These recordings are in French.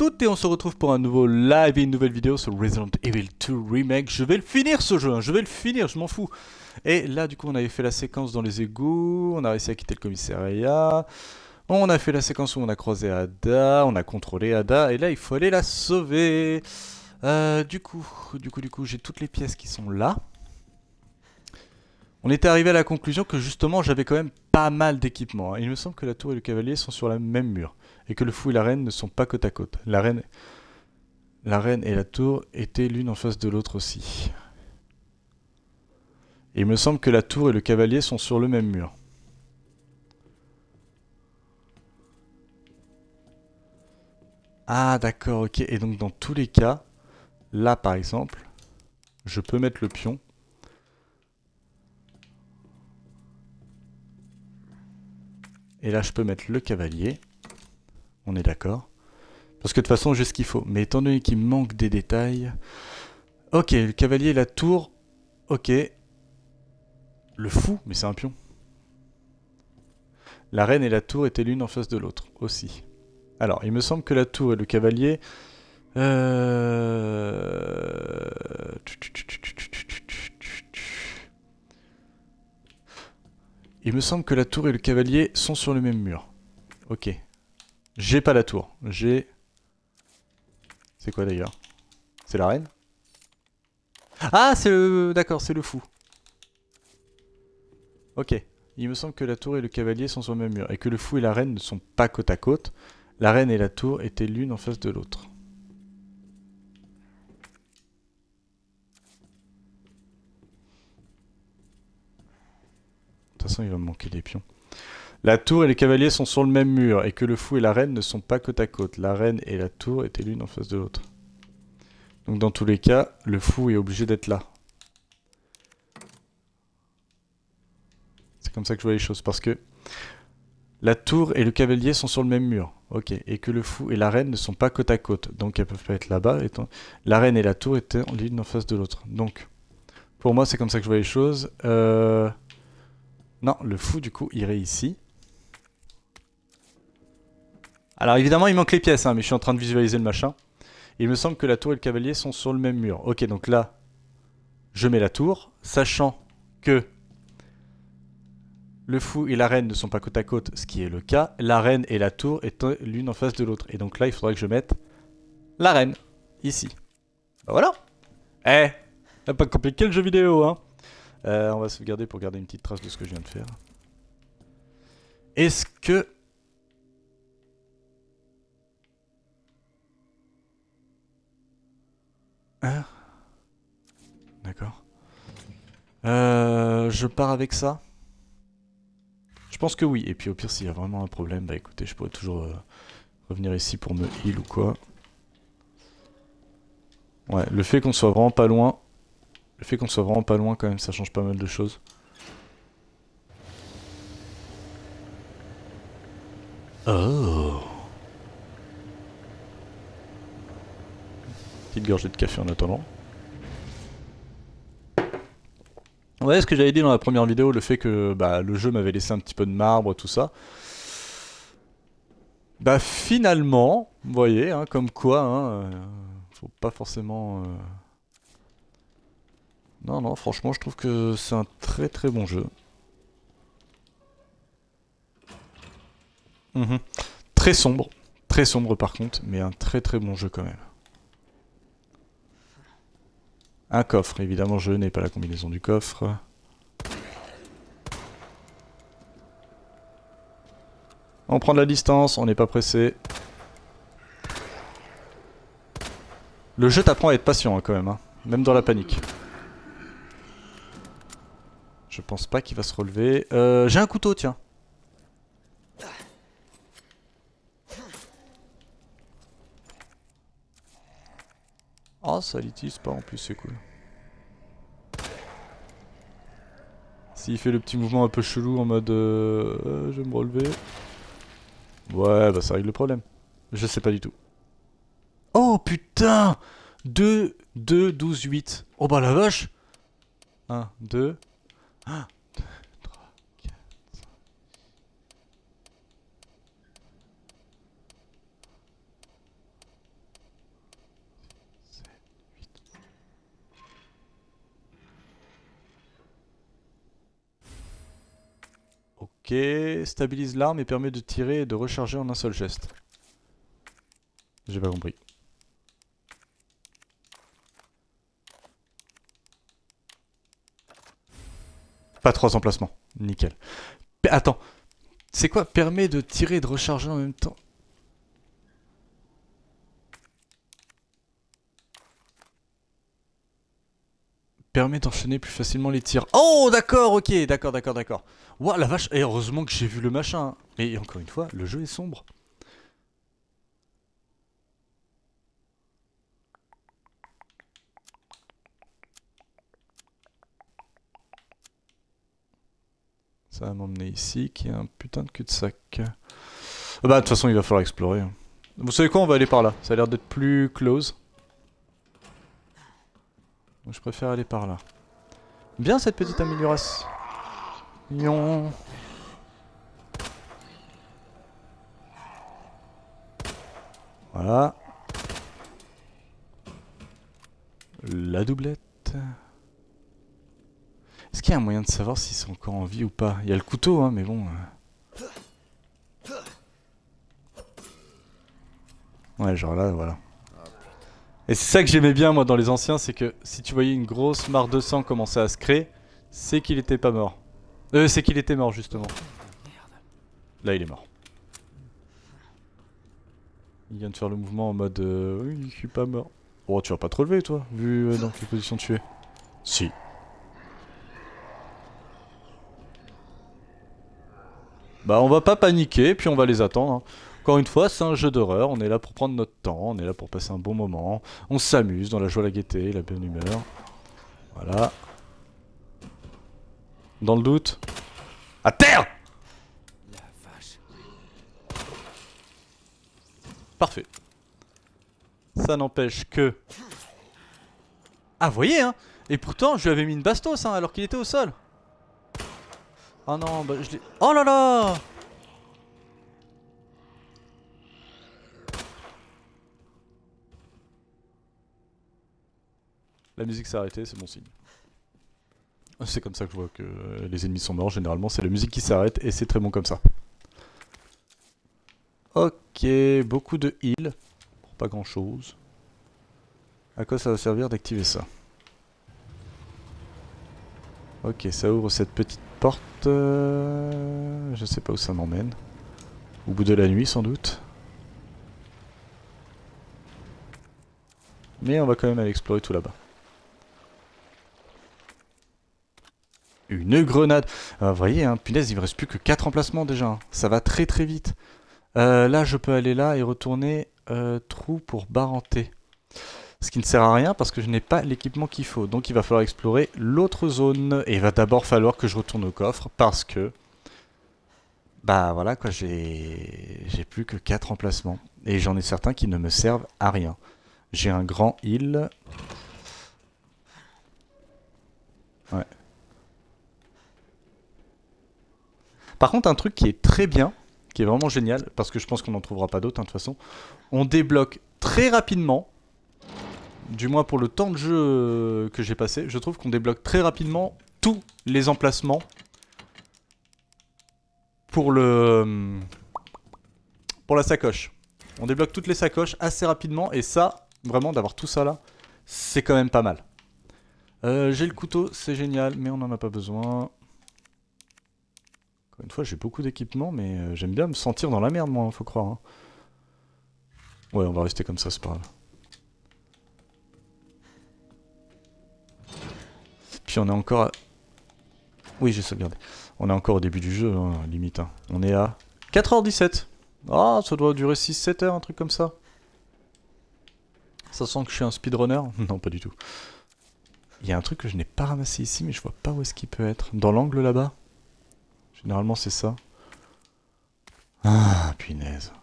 toutes et on se retrouve pour un nouveau live et une nouvelle vidéo sur Resident Evil 2 Remake. Je vais le finir ce jeu, hein, je vais le finir, je m'en fous. Et là du coup on avait fait la séquence dans les égouts, on a réussi à quitter le commissariat. On a fait la séquence où on a croisé Ada, on a contrôlé Ada et là il faut aller la sauver. Du coup, j'ai toutes les pièces qui sont là. On était arrivé à la conclusion que justement j'avais quand même pas mal d'équipements. Il me semble que la tour et le cavalier sont sur le même mur. Et que le fou et la reine ne sont pas côte à côte. La reine et la tour étaient l'une en face de l'autre aussi. Et il me semble que la tour et le cavalier sont sur le même mur. Ah d'accord, ok. Et donc dans tous les cas, là par exemple, je peux mettre le pion. Et là je peux mettre le cavalier. On est d'accord. Parce que de toute façon j'ai ce qu'il faut. Mais étant donné qu'il manque des détails... Ok, le cavalier et la tour. Ok. Le fou, mais c'est un pion. La reine et la tour étaient l'une en face de l'autre aussi. Alors, il me semble que la tour et le cavalier... Il me semble que la tour et le cavalier sont sur le même mur. Ok. J'ai pas la tour. J'ai... C'est quoi d'ailleurs? C'est la reine? Ah, c'est le... D'accord, c'est le fou. Ok. Il me semble que la tour et le cavalier sont sur le même mur. Et que le fou et la reine ne sont pas côte à côte. La reine et la tour étaient l'une en face de l'autre. De toute façon, il va me manquer des pions. La tour et les cavaliers sont sur le même mur, et que le fou et la reine ne sont pas côte à côte. La reine et la tour étaient l'une en face de l'autre. Donc dans tous les cas, le fou est obligé d'être là. C'est comme ça que je vois les choses, parce que la tour et le cavalier sont sur le même mur. Ok, et que le fou et la reine ne sont pas côte à côte. Donc elles peuvent pas être là-bas. La reine et la tour étaient l'une en face de l'autre. Donc, pour moi, c'est comme ça que je vois les choses. Non, le fou, du coup, irait ici. Alors évidemment, il manque les pièces, hein, mais je suis en train de visualiser le machin. Il me semble que la tour et le cavalier sont sur le même mur. Ok, donc là, je mets la tour, sachant que le fou et la reine ne sont pas côte à côte, ce qui est le cas. La reine et la tour étant l'une en face de l'autre. Et donc là, il faudrait que je mette la reine, ici. Bah voilà. Pas compliqué le jeu vidéo, hein. On va sauvegarder pour garder une petite trace de ce que je viens de faire. Est-ce que... Hein? D'accord. Je pars avec ça. Je pense que oui. Et puis au pire, s'il y a vraiment un problème, bah écoutez, je pourrais toujours revenir ici pour me heal ou quoi. Ouais, le fait qu'on soit vraiment pas loin... Le fait qu'on soit vraiment pas loin, quand même, ça change pas mal de choses. Oh. Petite gorgée de café en attendant. Ouais, ce que j'avais dit dans la première vidéo, le fait que bah, le jeu m'avait laissé un petit peu de marbre, tout ça. Bah finalement, vous voyez, hein, comme quoi, hein, faut pas forcément... Non, non, franchement, je trouve que c'est un très très bon jeu. Mhm. Très sombre par contre, mais un très très bon jeu quand même. Un coffre, évidemment je n'ai pas la combinaison du coffre. On prend de la distance, on n'est pas pressé. Le jeu t'apprend à être patient hein, quand même, hein, même dans la panique. Je pense pas qu'il va se relever. J'ai un couteau, tiens. Oh, ça l'utilise pas en plus, c'est cool. S'il fait le petit mouvement un peu chelou en mode je vais me relever. Ouais, bah ça règle le problème. Je sais pas du tout. Oh putain 2, 2, 12, 8. Oh bah la vache 1, 2, 1, 2, 3, 4, 5. Ok, stabilise l'arme et permet de tirer et de recharger en un seul geste. J'ai pas compris. Pas 3 emplacements, nickel. Attends, c'est quoi? Permet de tirer et de recharger en même temps. Permet d'enchaîner plus facilement les tirs. Oh d'accord, ok, d'accord. Ouah la vache, et heureusement que j'ai vu le machin. Hein. Et encore une fois, le jeu est sombre. Ça va m'emmener ici, qui est un putain de cul-de-sac. Bah de toute façon il va falloir explorer. Hein. Vous savez quoi, on va aller par là. Ça a l'air d'être plus close. Donc, je préfère aller par là. Bien cette petite amélioration. Voilà. La doublette. Est-ce qu'il y a un moyen de savoir s'ils sont encore en vie ou pas? Il y a le couteau, hein, mais bon... Ouais, genre là, voilà. Et c'est ça que j'aimais bien, moi, dans les anciens, c'est que si tu voyais une grosse mare de sang commencer à se créer, c'est qu'il était pas mort. C'est qu'il était mort, justement. Là, il est mort. Il vient de faire le mouvement en mode... oui, je suis pas mort. Oh, tu vas pas te relever, toi, vu dans quelle position tu es. Si. Bah, on va pas paniquer, puis on va les attendre. Hein. Encore une fois, c'est un jeu d'horreur, on est là pour prendre notre temps, on est là pour passer un bon moment. On s'amuse dans la joie, la gaieté, la bonne humeur. Voilà. Dans le doute... À terre! Parfait. Ça n'empêche que... Ah, vous voyez, hein. Et pourtant, je lui avais mis une bastos, hein, alors qu'il était au sol. Oh non, bah je l'ai... Oh là là! La musique s'est arrêtée, c'est bon signe. C'est comme ça que je vois que les ennemis sont morts, généralement c'est la musique qui s'arrête et c'est très bon comme ça. Ok, beaucoup de heal, pour pas grand chose. À quoi ça va servir d'activer ça? Ok, ça ouvre cette petite porte. Je sais pas où ça m'emmène. Au bout de la nuit sans doute. Mais on va quand même aller explorer tout là-bas. Une grenade. Vous voyez, hein, punaise, il me reste plus que 4 emplacements déjà. Hein. Ça va très très vite. Là, je peux aller là et retourner trou pour baranter. Ce qui ne sert à rien parce que je n'ai pas l'équipement qu'il faut. Donc il va falloir explorer l'autre zone. Et il va d'abord falloir que je retourne au coffre parce que... Bah voilà quoi, j'ai plus que 4 emplacements. Et j'en ai certains qui ne me servent à rien. J'ai un grand heal. Ouais. Par contre, un truc qui est très bien, qui est vraiment génial, parce que je pense qu'on n'en trouvera pas d'autres hein, de toute façon, on débloque très rapidement, du moins pour le temps de jeu que j'ai passé, je trouve qu'on débloque très rapidement tous les emplacements pour la sacoche. On débloque toutes les sacoches assez rapidement, et ça, vraiment d'avoir tout ça là, c'est quand même pas mal. J'ai le couteau, c'est génial, mais on n'en a pas besoin. Une fois, j'ai beaucoup d'équipements, mais j'aime bien me sentir dans la merde, moi, faut croire. Hein. Ouais, on va rester comme ça, c'est pas grave. Puis on est encore à... Oui, j'ai sauvegardé. On est encore au début du jeu, hein, limite. Hein. On est à 4h17. Ah, ça doit durer 6-7 heures, un truc comme ça. Ça sent que je suis un speedrunner? Non, pas du tout. Il y a un truc que je n'ai pas ramassé ici, mais je vois pas où est-ce qu'il peut être. Dans l'angle là-bas? Généralement, c'est ça. Ah, punaise.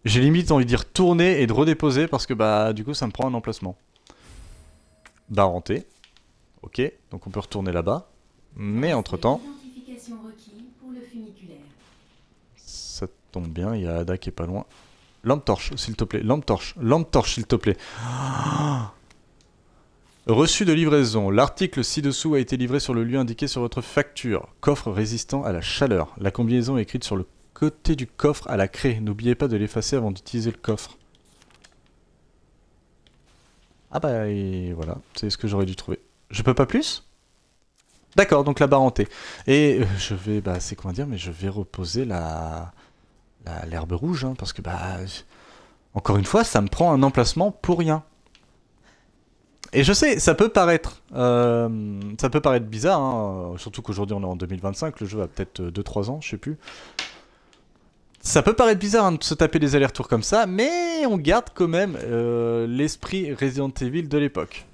J'ai limite envie d'y retourner et de redéposer parce que bah du coup ça me prend un emplacement. Baranté. Ok, donc on peut retourner là-bas. Mais entre temps... Ça tombe bien, il y a Ada qui est pas loin. Lampe torche, s'il te plaît. Lampe torche, s'il te plaît. Reçu de livraison. L'article ci-dessous a été livré sur le lieu indiqué sur votre facture. Coffre résistant à la chaleur. La combinaison est écrite sur le côté du coffre à la craie. N'oubliez pas de l'effacer avant d'utiliser le coffre. Ah bah et voilà, c'est ce que j'aurais dû trouver. Je peux pas plus? D'accord, donc la barre hantée. Et je vais, bah c'est comment dire, mais je vais reposer l'herbe rouge, hein, parce que bah... Encore une fois, ça me prend un emplacement pour rien. Et je sais, ça peut paraître bizarre, hein, surtout qu'aujourd'hui on est en 2025, le jeu a peut-être 2-3 ans, je sais plus. Ça peut paraître bizarre hein, de se taper des allers-retours comme ça, mais on garde quand même l'esprit Resident Evil de l'époque.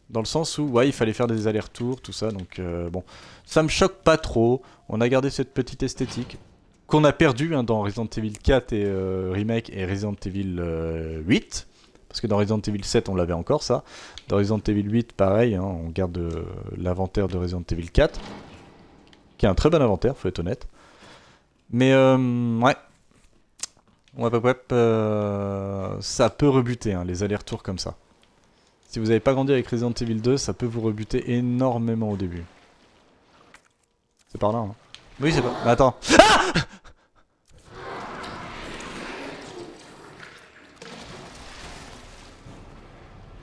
Dans le sens où, ouais, il fallait faire des allers-retours, tout ça, donc bon. Ça me choque pas trop, on a gardé cette petite esthétique qu'on a perdue hein, dans Resident Evil 4 et Remake et Resident Evil 8. Parce que dans Resident Evil 7, on l'avait encore, ça. Dans Resident Evil 8, pareil, hein, on garde l'inventaire de Resident Evil 4. Qui est un très bon inventaire, faut être honnête. Mais, ouais. Ça peut rebuter, hein, les allers-retours comme ça. Si vous n'avez pas grandi avec Resident Evil 2, ça peut vous rebuter énormément au début. C'est par là, hein. Oui, c'est pas... Mais attends. Ah!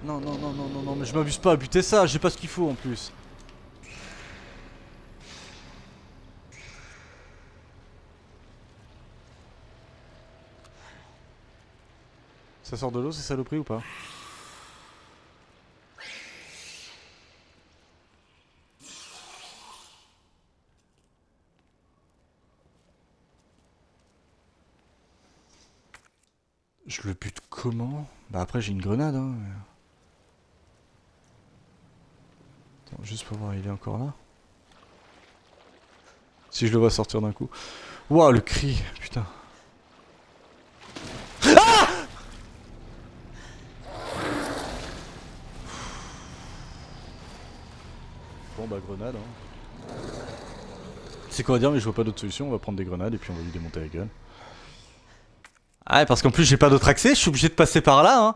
Non, non, non, non, non, non, mais je m'abuse pas à buter ça, j'ai pas ce qu'il faut en plus. Ça sort de l'eau, ces saloperies ou pas? Je le bute comment? Bah après j'ai une grenade hein. Attends, juste pour voir, il est encore là. Si je le vois sortir d'un coup. Waouh, le cri, putain. Ah! Bon bah grenade hein. C'est quoi à dire mais je vois pas d'autre solution, on va prendre des grenades et puis on va lui démonter la gueule. Ah parce qu'en plus j'ai pas d'autre accès, je suis obligé de passer par là hein.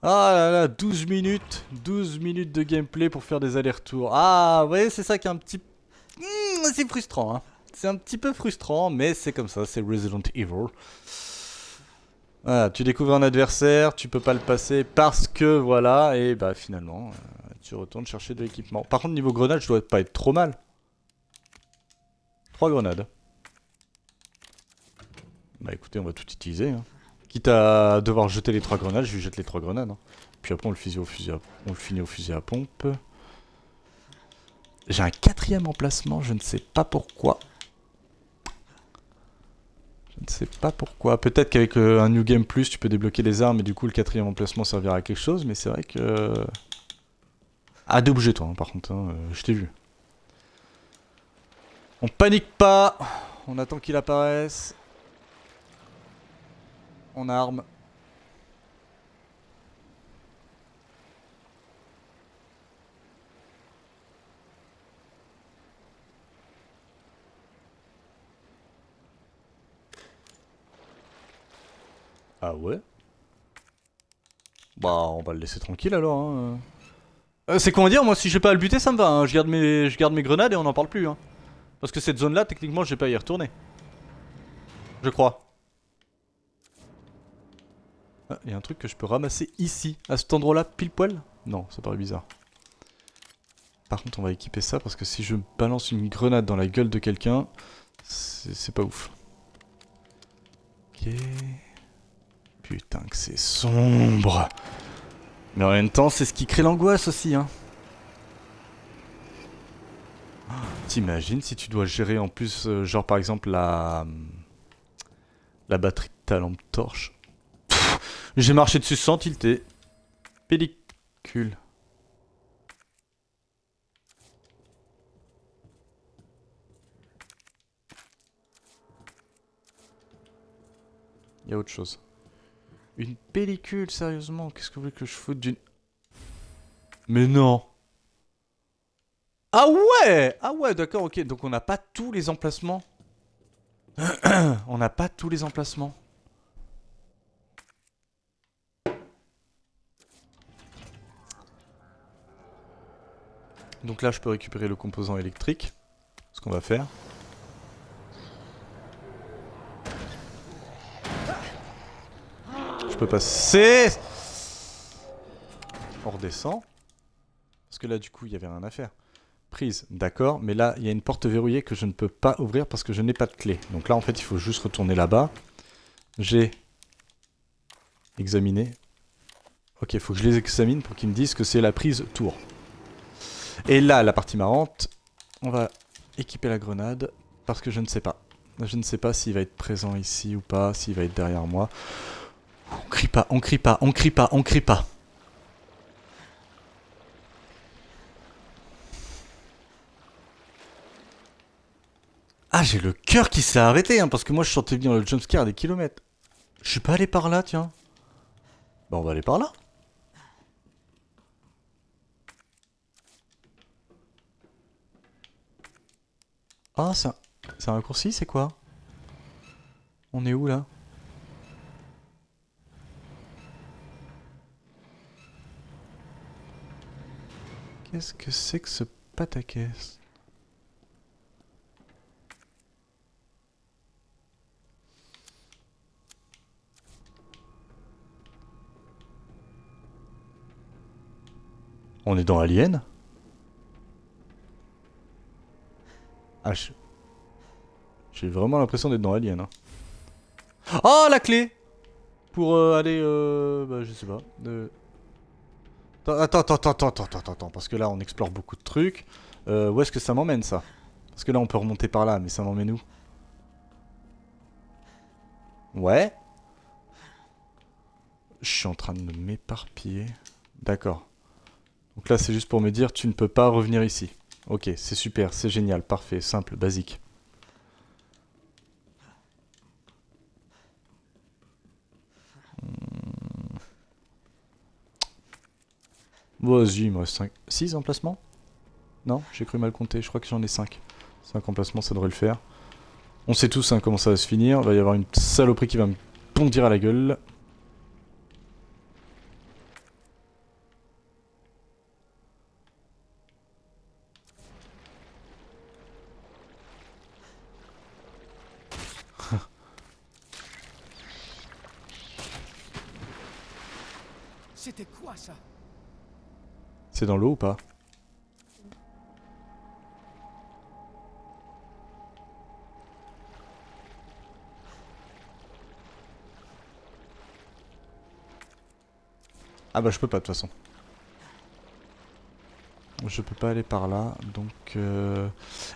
Ah là là, 12 minutes de gameplay pour faire des allers-retours. Ah ouais, c'est ça qui est un petit... c'est frustrant hein. C'est un petit peu frustrant, mais c'est comme ça, c'est Resident Evil. Voilà, tu découvres un adversaire, tu peux pas le passer parce que voilà, et bah finalement, tu retournes chercher de l'équipement. Par contre, niveau grenade, je dois pas être trop mal. 3 grenades. Bah écoutez, on va tout utiliser. Hein. Quitte à devoir jeter les 3 grenades, je lui jette les 3 grenades. Hein. Puis après, on le finit au fusil à pompe. J'ai un 4ème emplacement, je ne sais pas pourquoi. Je ne sais pas pourquoi. Peut-être qu'avec un New Game Plus, tu peux débloquer les armes et du coup le 4ème emplacement servira à quelque chose, mais c'est vrai que... Ah, bouger toi, hein, par contre, hein, je t'ai vu. On panique pas, on attend qu'il apparaisse. On arme. Ah ouais? Bah, on va le laisser tranquille alors. Hein. C'est comment dire, moi si j'ai pas à le buter, ça me va. Hein. Je garde mes grenades et on n'en parle plus. Hein. Parce que cette zone là, techniquement, j'ai pas à y retourner. Je crois. Ah, y a un truc que je peux ramasser ici, à cet endroit là, pile poil? Non, ça paraît bizarre. Par contre, on va équiper ça parce que si je balance une grenade dans la gueule de quelqu'un, c'est pas ouf. Ok. Putain que c'est sombre. Mais en même temps, c'est ce qui crée l'angoisse aussi, hein. T'imagines si tu dois gérer en plus, genre par exemple la batterie de ta lampe torche. J'ai marché dessus sans tilter. Pellicule. Il y a autre chose. Une pellicule, sérieusement? Qu'est-ce que vous voulez que je foute d'une... Mais non! Ah ouais! Ah ouais, d'accord, ok. Donc on n'a pas tous les emplacements. On n'a pas tous les emplacements. Donc là, je peux récupérer le composant électrique. Ce qu'on va faire. Je peux passer. On redescend. Parce que là, du coup, il n'y avait rien à faire. Prise, d'accord. Mais là, il y a une porte verrouillée que je ne peux pas ouvrir parce que je n'ai pas de clé. Donc là, en fait, il faut juste retourner là-bas. J'ai examiné. Ok, il faut que je les examine pour qu'ils me disent que c'est la prise tour. Et là, la partie marrante, on va équiper la grenade parce que je ne sais pas. Je ne sais pas s'il va être présent ici ou pas, s'il va être derrière moi. On crie pas, on crie pas, on crie pas, on crie pas. Ah, j'ai le cœur qui s'est arrêté, hein, parce que moi je sentais bien le jumpscare à des kilomètres. Je suis pas allé par là, tiens. Bah on va aller par là. Ah, c'est un raccourci, c'est quoi? On est où là? Qu'est-ce que c'est que ce pataquès? On est dans Alien? Ah, j'ai vraiment l'impression d'être dans Alien. Hein. Oh, la clé! Pour aller, bah je sais pas. Attends, parce que là on explore beaucoup de trucs. Où est-ce que ça m'emmène ça? Parce que là on peut remonter par là, mais ça m'emmène où? Ouais. Je suis en train de m'éparpiller. D'accord. Donc là c'est juste pour me dire tu ne peux pas revenir ici. Ok, c'est super, c'est génial, parfait, simple, basique. Vas-y, il me reste 5. 6 emplacements? Non, j'ai cru mal compter, je crois que j'en ai 5. 5 emplacements, ça devrait le faire. On sait tous hein, comment ça va se finir, il va y avoir une saloperie qui va me pondir à la gueule. C'était quoi ça? C'est dans l'eau ou pas? Ah bah je peux pas de toute façon. Je peux pas aller par là, donc...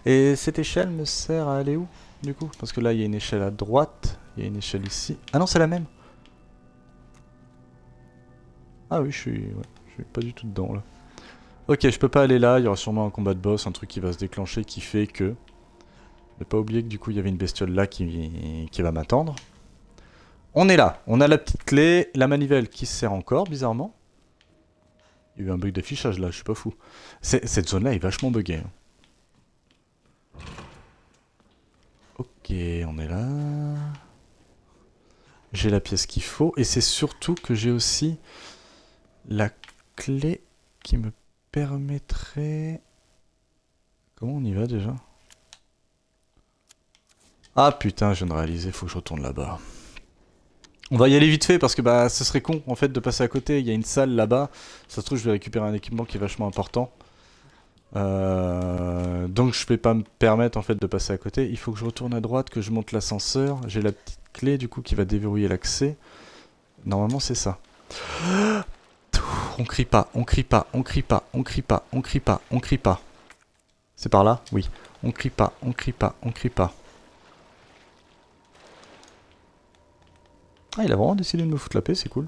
Et cette échelle me sert à aller où, du coup? Parce que là, il y a une échelle à droite, il y a une échelle ici. Ah non, c'est la même! Ah oui, ouais, je suis pas du tout dedans, là. Ok, je peux pas aller là, il y aura sûrement un combat de boss, un truc qui va se déclencher qui fait que... Ne pas oublier que du coup, il y avait une bestiole là qui va m'attendre. On est là, on a la petite clé, la manivelle qui se sert encore, bizarrement. Il y a eu un bug d'affichage là, je suis pas fou. Cette zone là est vachement buggée. Hein. Ok, on est là. J'ai la pièce qu'il faut. Et c'est surtout que j'ai aussi la clé qui me permettrait... Comment on y va déjà? Ah putain, je viens de réaliser, faut que je retourne là-bas. On va y aller vite fait parce que bah ce serait con en fait de passer à côté. Il y a une salle là-bas. Ça se trouve je vais récupérer un équipement qui est vachement important. Donc je vais pas me permettre en fait de passer à côté. Il faut que je retourne à droite, que je monte l'ascenseur. J'ai la petite clé du coup qui va déverrouiller l'accès. Normalement c'est ça. On crie pas, on crie pas, on crie pas, on crie pas, on crie pas, on crie pas. C'est par là? Oui. On crie pas, on crie pas, on crie pas. Ah, il a vraiment décidé de me foutre la paix, c'est cool.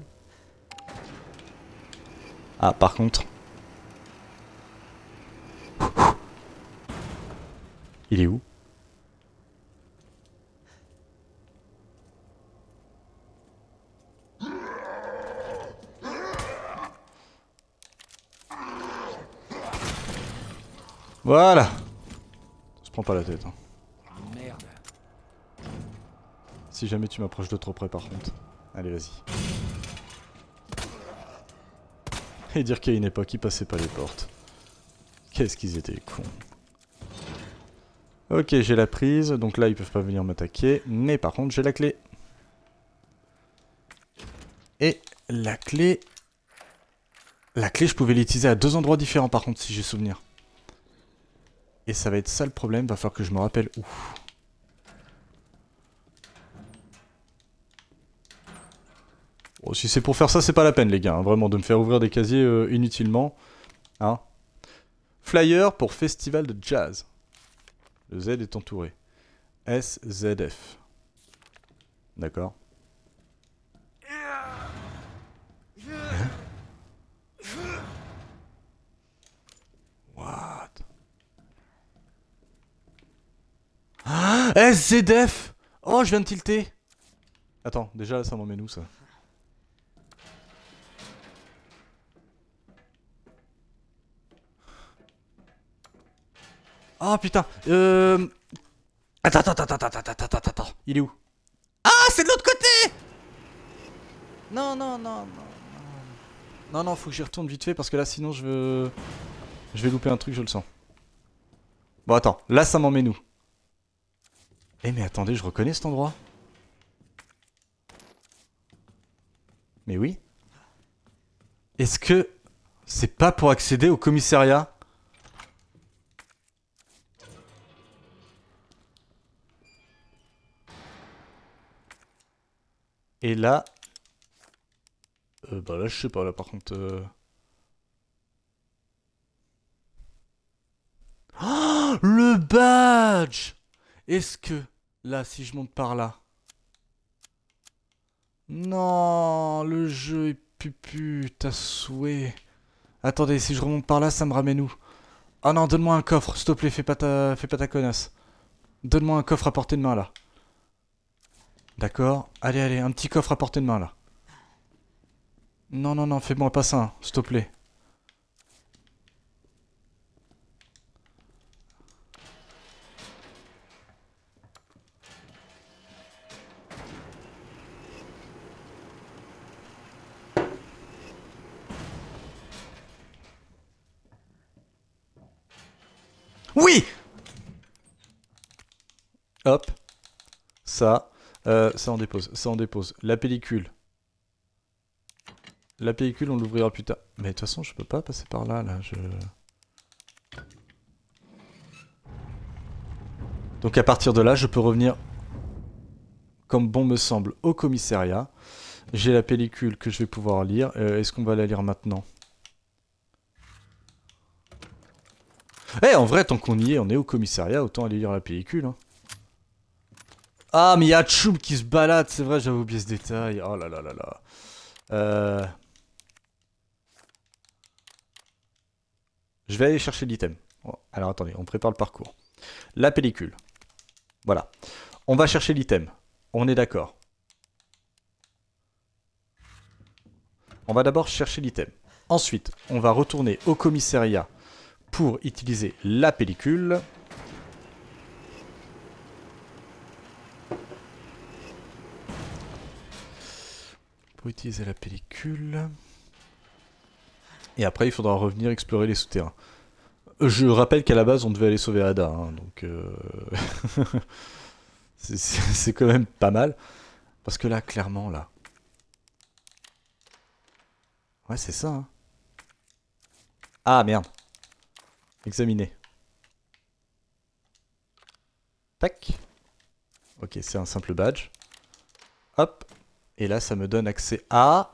Ah, par contre... Il est où? Voilà! Ça se prend pas la tête. Hein. Merde. Si jamais tu m'approches de trop près par contre. Allez, vas-y. Et dire qu'à une époque, il passait pas les portes. Qu'est-ce qu'ils étaient cons. Ok, j'ai la prise. Donc là, ils peuvent pas venir m'attaquer. Mais par contre, j'ai la clé. Et la clé... La clé, je pouvais l'utiliser à 2 endroits différents par contre, si j'ai souvenir. Et ça va être ça le problème. Va falloir que je me rappelle où. Bon, si c'est pour faire ça, c'est pas la peine, les gars. Hein, vraiment, de me faire ouvrir des casiers inutilement. Hein. Flyer pour Festival de Jazz. Le Z est entouré. SZF. D'accord. Hein? What? Ah, SZF! Oh, je viens de tilter. Attends, déjà, ça m'emmène où, ça? Oh, putain. Attends. Il est où? Ah, c'est de l'autre côté! Non. Non, faut que j'y retourne vite fait parce que là, sinon, je vais louper un truc, je le sens. Bon, attends. Là, ça m'emmène où? Eh, mais attendez, je reconnais cet endroit. Mais oui. Est-ce que c'est pas pour accéder au commissariat? Et là... bah là, je sais pas, là, par contre... Oh, le badge! Est-ce que... Là, si je monte par là... Non, le jeu est pupu, t'as souhait. Attendez, si je remonte par là, ça me ramène où? Oh non, donne-moi un coffre, s'il te plaît, fais pas ta connasse. Donne-moi un coffre à portée de main, là. D'accord. Allez, un petit coffre à portée de main, là. Non, fais-moi pas ça, hein, s'il te plaît. Oui! Hop. Ça. Ça on dépose. La pellicule. La pellicule, on l'ouvrira plus tard. Mais de toute façon, je peux pas passer par là, Donc à partir de là, je peux revenir, comme bon me semble, au commissariat. J'ai la pellicule que je vais pouvoir lire. Est-ce qu'on va la lire maintenant? Eh, en vrai, tant qu'on y est, on est au commissariat, autant aller lire la pellicule. Hein. Ah, mais il y a Tchoum qui se balade, c'est vrai, j'avais oublié ce détail. Oh là là. Je vais aller chercher l'item. Oh, alors attendez, on prépare le parcours. La pellicule. Voilà. On va chercher l'item. On est d'accord. On va d'abord chercher l'item. Ensuite, on va retourner au commissariat pour utiliser la pellicule. Pour utiliser la pellicule. Et après, il faudra revenir explorer les souterrains. Je rappelle qu'à la base, on devait aller sauver Ada. Hein, donc, c'est quand même pas mal. Parce que là, clairement, là... Ouais, c'est ça. Hein. Ah, merde. Examiner. Tac. Ok, c'est un simple badge. Hop. Et là, ça me donne accès à...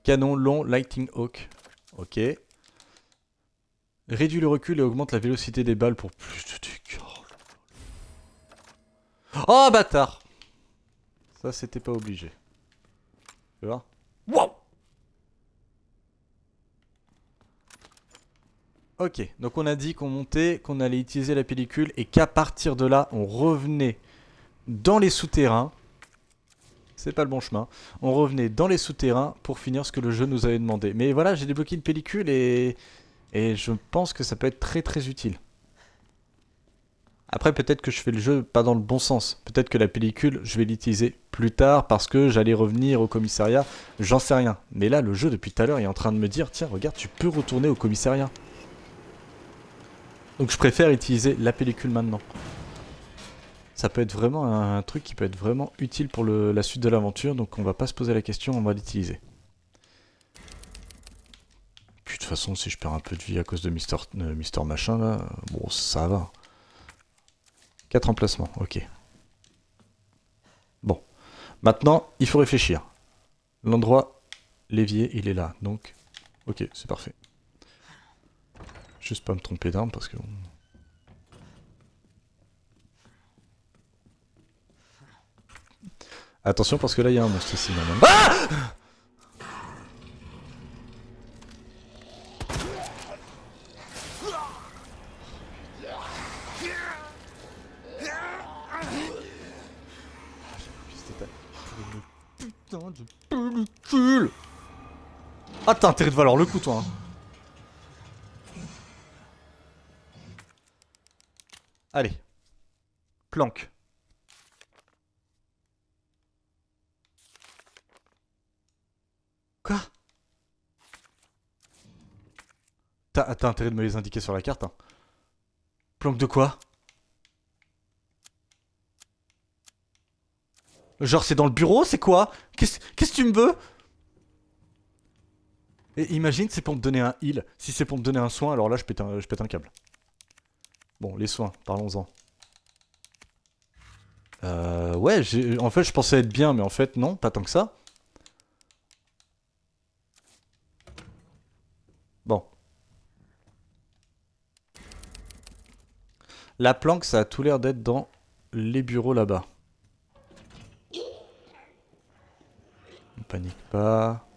Canon long Lightning Hawk. Ok. Réduit le recul et augmente la vélocité des balles pour plus de dégâts. Oh, bâtard! Ça, c'était pas obligé. Tu vois? Wow! Ok, donc on a dit qu'on montait, qu'on allait utiliser la pellicule et qu'à partir de là, on revenait dans les souterrains. C'est pas le bon chemin. On revenait dans les souterrains pour finir ce que le jeu nous avait demandé. Mais voilà, j'ai débloqué une pellicule et je pense que ça peut être très utile. Après, peut-être que je fais le jeu pas dans le bon sens. Peut-être que la pellicule, je vais l'utiliser plus tard parce que j'allais revenir au commissariat. J'en sais rien. Mais là, le jeu, depuis tout à l'heure, est en train de me dire, tiens, regarde, tu peux retourner au commissariat. Donc je préfère utiliser la pellicule maintenant. Ça peut être vraiment un truc qui peut être vraiment utile pour la suite de l'aventure. Donc on va pas se poser la question, on va l'utiliser. Puis de toute façon, si je perds un peu de vie à cause de Mister Machin, là, bon, ça va. 4 emplacements, ok. Bon. Maintenant, il faut réfléchir. L'endroit, l'évier, il est là. Donc, ok, c'est parfait. Juste pas me tromper d'arme parce que... Attention parce que là, il y a un monstre ici, normalement. Ah! Putain de pellicule! Ah, t'as intérêt de valoir le coup, toi. Hein. Allez. Planque. Quoi? T'as intérêt de me les indiquer sur la carte. Hein. Planque de quoi? Genre c'est dans le bureau, c'est quoi? Qu'est-ce que tu me veux? Et imagine c'est pour me donner un heal. Si c'est pour me donner un soin, alors là je pète un câble. Bon, les soins, parlons-en. Ouais, en fait je pensais être bien, mais en fait non, pas tant que ça. Bon. La planque, ça a tout l'air d'être dans les bureaux là-bas. Ne panique pas.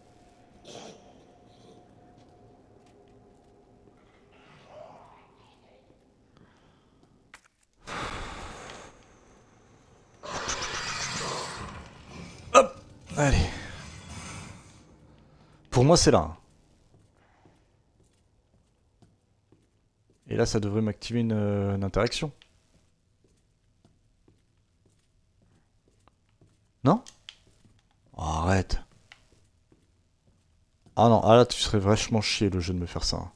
Hop! Allez. Pour moi, c'est là. Hein. Et là, ça devrait m'activer une interaction. Non? Oh, arrête. Ah non, ah là, tu serais vachement chier le jeu de me faire ça. Hein.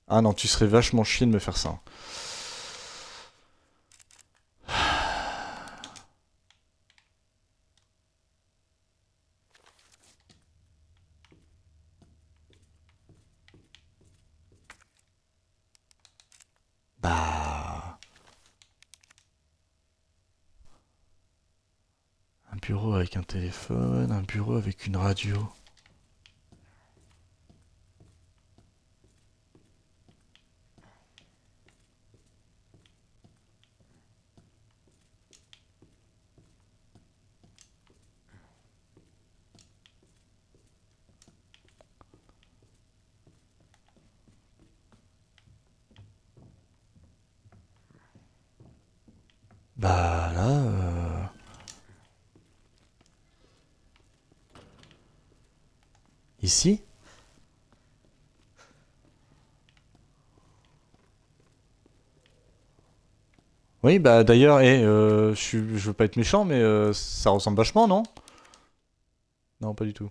Ah non, tu serais vachement chier de me faire ça. Hein. Bah... Un bureau avec un téléphone, un bureau avec une radio. Bah là... Ici? Oui, bah d'ailleurs, je veux pas être méchant, mais ça ressemble vachement, non? Non, pas du tout.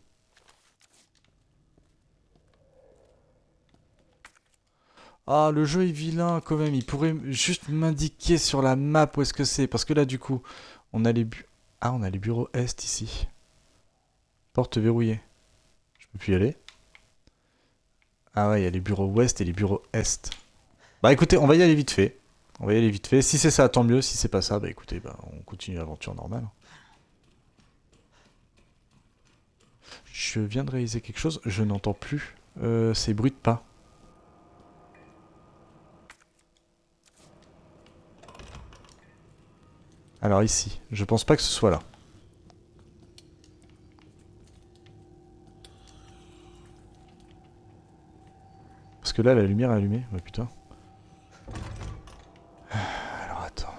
Ah, le jeu est vilain quand même. Il pourrait juste m'indiquer sur la map où est-ce que c'est. Parce que là, du coup, on a les Ah, on a les bureaux est ici. Porte verrouillée. Je peux plus y aller. Ah ouais, il y a les bureaux ouest et les bureaux est. Bah écoutez, on va y aller vite fait. On va y aller vite fait. Si c'est ça, tant mieux. Si c'est pas ça, bah écoutez, bah, on continue l'aventure normale. Je viens de réaliser quelque chose. Je n'entends plus ces bruits de pas. Alors ici, je pense pas que ce soit là. Parce que là, la lumière est allumée. Ouais, putain. Alors attends.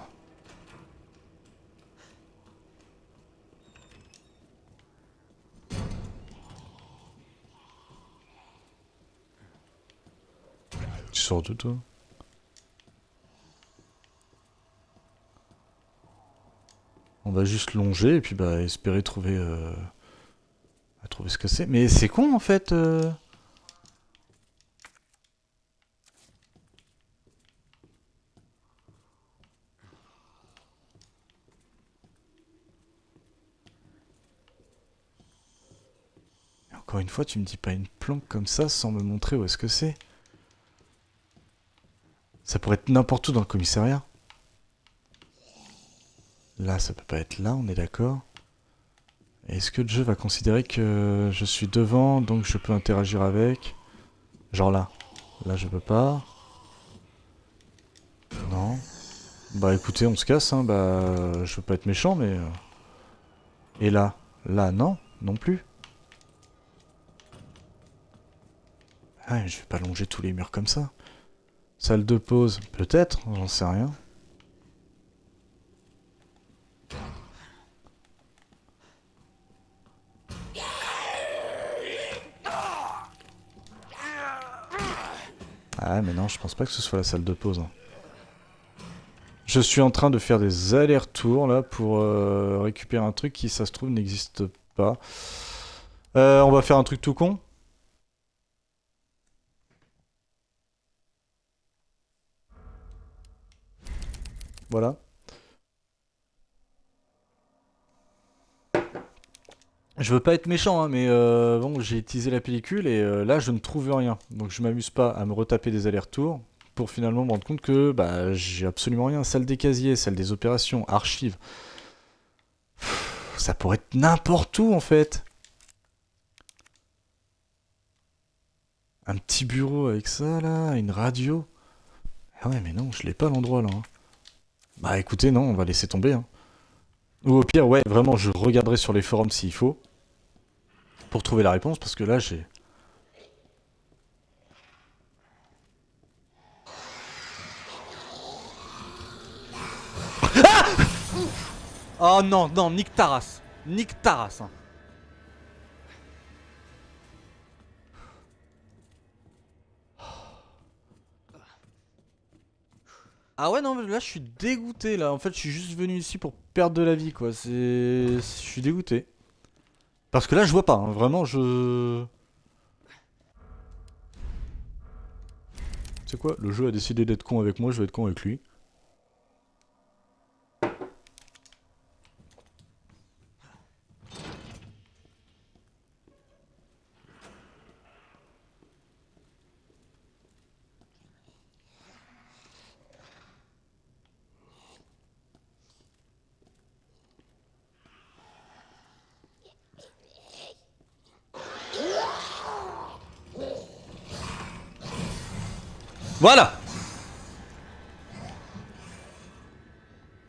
Tu sors de toi? On va juste longer et puis bah espérer trouver, trouver ce que c'est. Mais c'est con en fait. Et encore une fois, tu me dis pas une planque comme ça sans me montrer où est-ce que c'est. Ça pourrait être n'importe où dans le commissariat. Là, ça peut pas être là, on est d'accord. Est-ce que le jeu va considérer que je suis devant, donc je peux interagir avec? Genre là. Là, je peux pas. Non. Bah écoutez, on se casse, hein. Bah, je veux pas être méchant, mais... Et là? Là, non. Non plus. Ah, mais je vais pas longer tous les murs comme ça. Salle de pause, peut-être, j'en sais rien. Ah mais non, je pense pas que ce soit la salle de pause. Hein. Je suis en train de faire des allers-retours là pour récupérer un truc qui, ça se trouve, n'existe pas. On va faire un truc tout con. Voilà. Je veux pas être méchant, hein, mais bon, j'ai utilisé la pellicule et là, je ne trouve rien. Donc je m'amuse pas à me retaper des allers-retours pour finalement me rendre compte que bah, j'ai absolument rien. Salle des casiers, salle des opérations, archives. Ça pourrait être n'importe où en fait. Un petit bureau avec ça là, une radio. Ah ouais, mais non, je l'ai pas l'endroit là. Hein. Bah écoutez, non, on va laisser tomber. Hein. Ou au pire, ouais, vraiment, je regarderai sur les forums s'il faut. Pour trouver la réponse, parce que là, j'ai... Oh non, non, nique ta race. Nique ta race. Hein. Ah ouais, non, mais là, je suis dégoûté, là. En fait, je suis juste venu ici pour perdre de la vie, quoi. C'est... Je suis dégoûté. Parce que là, je vois pas, hein. Vraiment, je... Tu sais quoi? Le jeu a décidé d'être con avec moi, je vais être con avec lui. Voilà!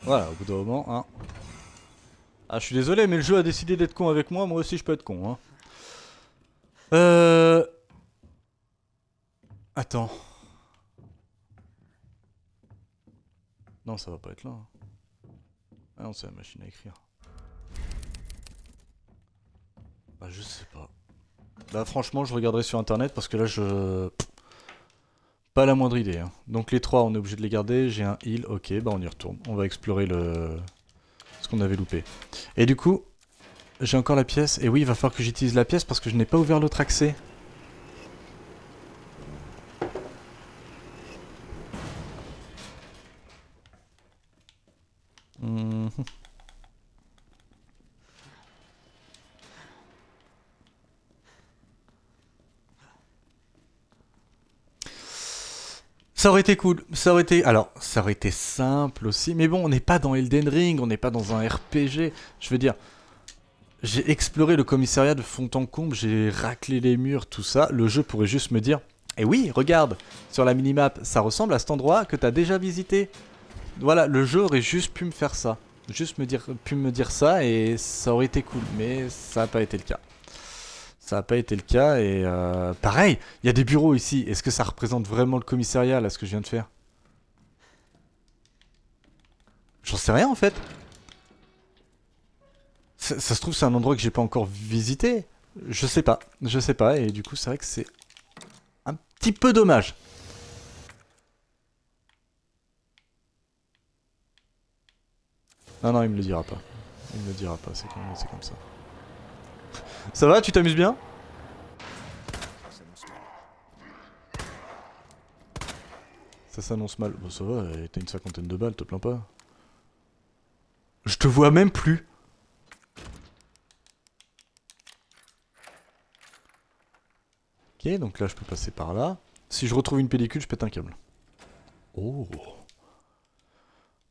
Voilà, au bout d'un moment, hein. Ah, je suis désolé, mais le jeu a décidé d'être con avec moi, moi aussi je peux être con, hein. Attends. Non, ça va pas être là. Hein. Ah non, c'est la machine à écrire. Bah, je sais pas. Bah, franchement, je regarderai sur internet parce que là, je... Pas la moindre idée. Hein. Donc, les trois, on est obligé de les garder. J'ai un heal, ok, bah, on y retourne. On va explorer le... ce qu'on avait loupé. Et du coup, j'ai encore la pièce. Et oui, il va falloir que j'utilise la pièce parce que je n'ai pas ouvert l'autre accès. Mmh. Ça aurait été cool, ça aurait été... Alors, ça aurait été simple aussi, mais bon, on n'est pas dans Elden Ring, on n'est pas dans un RPG. Je veux dire, j'ai exploré le commissariat de fond en comble, j'ai raclé les murs, tout ça. Le jeu pourrait juste me dire, eh oui, regarde, sur la minimap, ça ressemble à cet endroit que t'as déjà visité. Voilà, le jeu aurait juste pu me faire ça. Juste pu me dire ça et ça aurait été cool, mais ça n'a pas été le cas. Ça n'a pas été le cas et pareil, il y a des bureaux ici. Est-ce que ça représente vraiment le commissariat là ce que je viens de faire? J'en sais rien en fait. Ça se trouve c'est un endroit que j'ai pas encore visité. Je sais pas et du coup c'est vrai que c'est un petit peu dommage. Non non il me le dira pas. Il me dira pas, c'est comme ça. Ça va, tu t'amuses bien? Ça s'annonce mal. Bon, ça va, t'as une cinquantaine de balles, te plains pas. Je te vois même plus. Ok, donc là, je peux passer par là. Si je retrouve une pellicule, je pète un câble. Oh.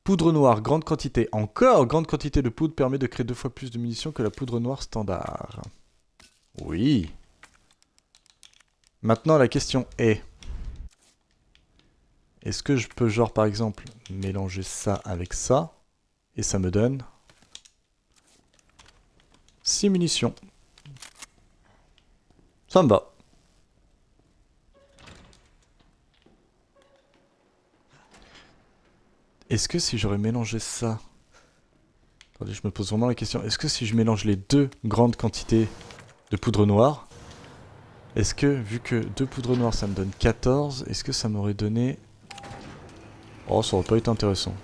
Poudre noire, grande quantité. Encore, grande quantité de poudre permet de créer 2 fois plus de munitions que la poudre noire standard. Oui. Maintenant, la question est... Est-ce que je peux, genre, par exemple, mélanger ça avec ça? Et ça me donne... 6 munitions. Ça me va. Est-ce que si j'aurais mélangé ça... Attendez, je me pose vraiment la question. Est-ce que si je mélange les 2 grandes quantités de poudre noire... Est-ce que, vu que 2 poudres noires ça me donne 14, est-ce que ça m'aurait donné... Oh, ça aurait pas été intéressant.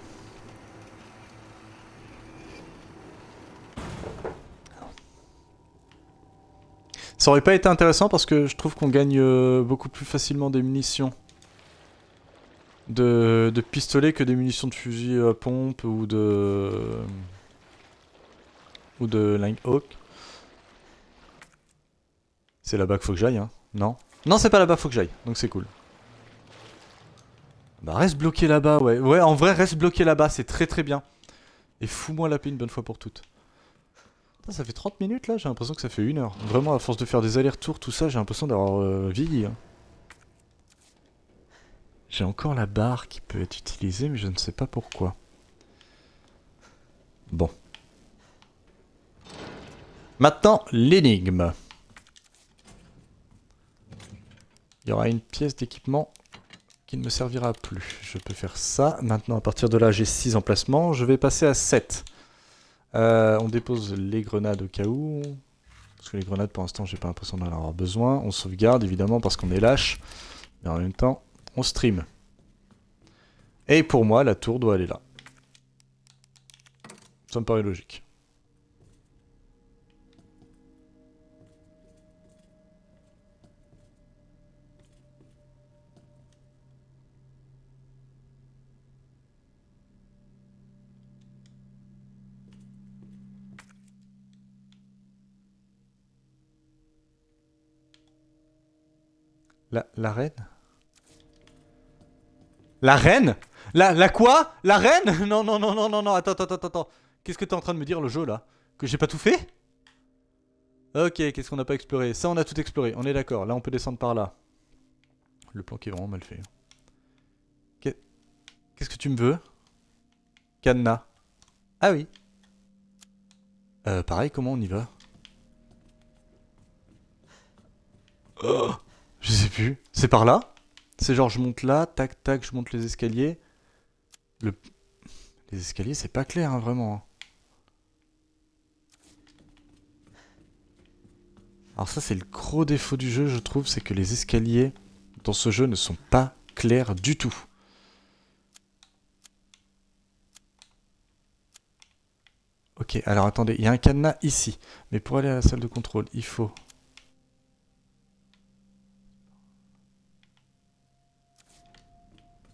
Ça aurait pas été intéressant parce que je trouve qu'on gagne beaucoup plus facilement des munitions de pistolet que des munitions de fusil à pompe ou de Linehawk. C'est là-bas qu'il faut que j'aille, hein? Non? Non, c'est pas là-bas, faut que j'aille, donc c'est cool. Bah reste bloqué là-bas, ouais. Ouais, en vrai, reste bloqué là-bas, c'est très très bien. Et fous-moi la paix une bonne fois pour toutes. Putain, ça fait 30 minutes là, j'ai l'impression que ça fait 1 heure. Vraiment, à force de faire des allers-retours, tout ça, j'ai l'impression d'avoir vieilli. Hein. J'ai encore la barre qui peut être utilisée, mais je ne sais pas pourquoi. Bon. Maintenant, l'énigme. Il y aura une pièce d'équipement qui ne me servira plus. Je peux faire ça. Maintenant, à partir de là, j'ai 6 emplacements. Je vais passer à 7. On dépose les grenades au cas où. Parce que les grenades, pour l'instant, j'ai pas l'impression d'en avoir besoin. On sauvegarde, évidemment, parce qu'on est lâche. Mais en même temps, on stream. Et pour moi, la tour doit aller là. Ça me paraît logique. La reine? La reine? La quoi? La reine? Non, non, non, non, non, non, attends. Qu'est-ce que t'es en train de me dire, le jeu, là? Que j'ai pas tout fait? Ok, qu'est-ce qu'on n'a pas exploré? Ça, on a tout exploré, on est d'accord. Là, on peut descendre par là. Le plan qui est vraiment mal fait. Qu'est-ce que tu me veux? Cadenas. Ah oui. Pareil, comment on y va? Oh, je sais plus. C'est par là? C'est genre, je monte là, tac, tac, je monte les escaliers. Les escaliers, c'est pas clair, hein, vraiment. Alors ça, c'est le gros défaut du jeu, je trouve, c'est que les escaliers dans ce jeu ne sont pas clairs du tout. Ok, alors attendez, il y a un cadenas ici. Mais pour aller à la salle de contrôle, il faut...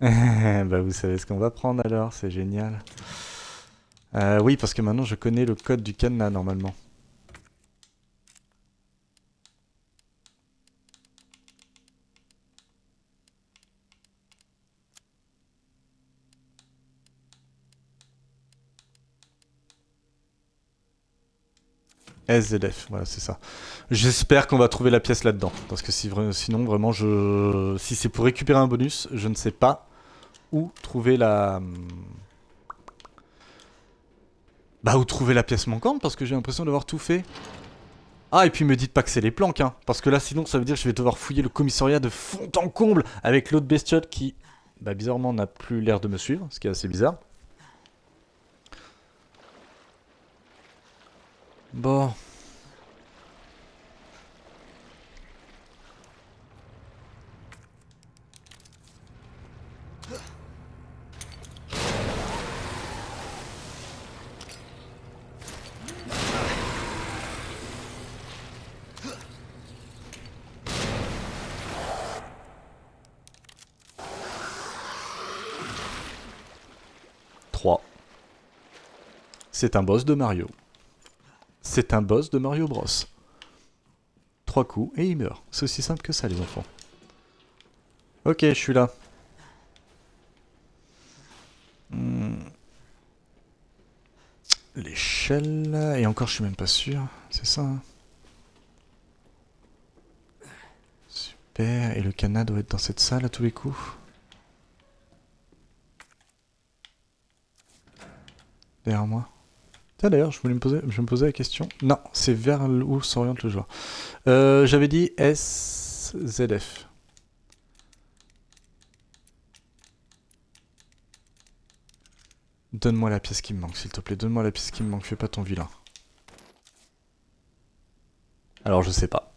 Bah vous savez ce qu'on va prendre alors, c'est génial. Oui, parce que maintenant je connais le code du cadenas normalement. SZF, voilà c'est ça. J'espère qu'on va trouver la pièce là-dedans. Parce que sinon vraiment si c'est pour récupérer un bonus, je ne sais pas où trouver la... Bah où trouver la pièce manquante parce que j'ai l'impression d'avoir tout fait. Ah et puis me dites pas que c'est les planques hein. Parce que là sinon ça veut dire que je vais devoir fouiller le commissariat de fond en comble avec l'autre bestiole qui, bah bizarrement n'a plus l'air de me suivre, ce qui est assez bizarre. Bon... C'est un boss de Mario. C'est un boss de Mario Bros. 3 coups et il meurt. C'est aussi simple que ça, les enfants. Ok, je suis là. L'échelle... Et encore, je suis même pas sûr. C'est ça, hein. Super. Et le cadenas doit être dans cette salle à tous les coups. Derrière moi. Tiens, d'ailleurs, je me posais la question. Non, c'est vers où s'oriente le joueur. J'avais dit SZF. Donne-moi la pièce qui me manque, s'il te plaît. Donne-moi la pièce qui me manque. Fais pas ton vilain. Alors, je sais pas.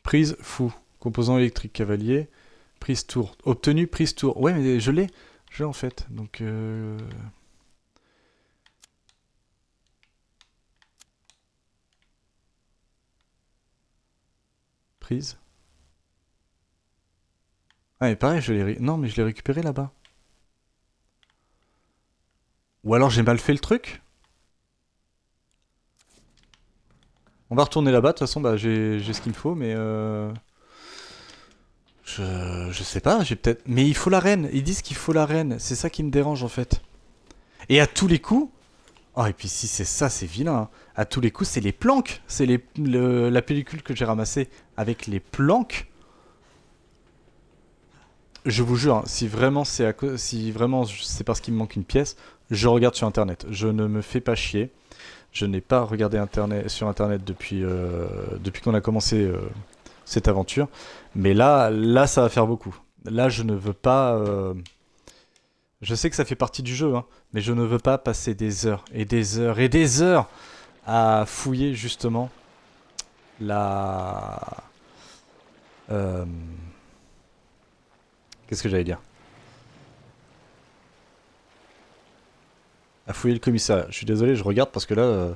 Prise fou. Composant électrique cavalier. Prise tour. Obtenu prise tour. Ouais, mais je l'ai. Je l'ai en fait. Donc... Prise. Ah, mais pareil, je l'ai... Non, mais je l'ai récupéré là-bas. Ou alors j'ai mal fait le truc. On va retourner là-bas, de toute façon, bah, j'ai ce qu'il me faut, mais... Je sais pas, j'ai peut-être... Mais il faut la reine, ils disent qu'il faut la reine, c'est ça qui me dérange en fait. Et à tous les coups... Oh, et puis si c'est ça, c'est vilain. Hein. À tous les coups, c'est les planques. C'est la pellicule que j'ai ramassée avec les planques. Je vous jure, hein, si vraiment c'est parce qu'il me manque une pièce, je regarde sur internet. Je ne me fais pas chier. Je n'ai pas regardé sur internet depuis qu'on a commencé cette aventure. Mais là, ça va faire beaucoup. Là, je ne veux pas... Je sais que ça fait partie du jeu, hein, mais je ne veux pas passer des heures et des heures et des heures à fouiller justement la... Qu'est-ce que j'allais dire? À fouiller le commissariat. Je suis désolé, je regarde parce que là...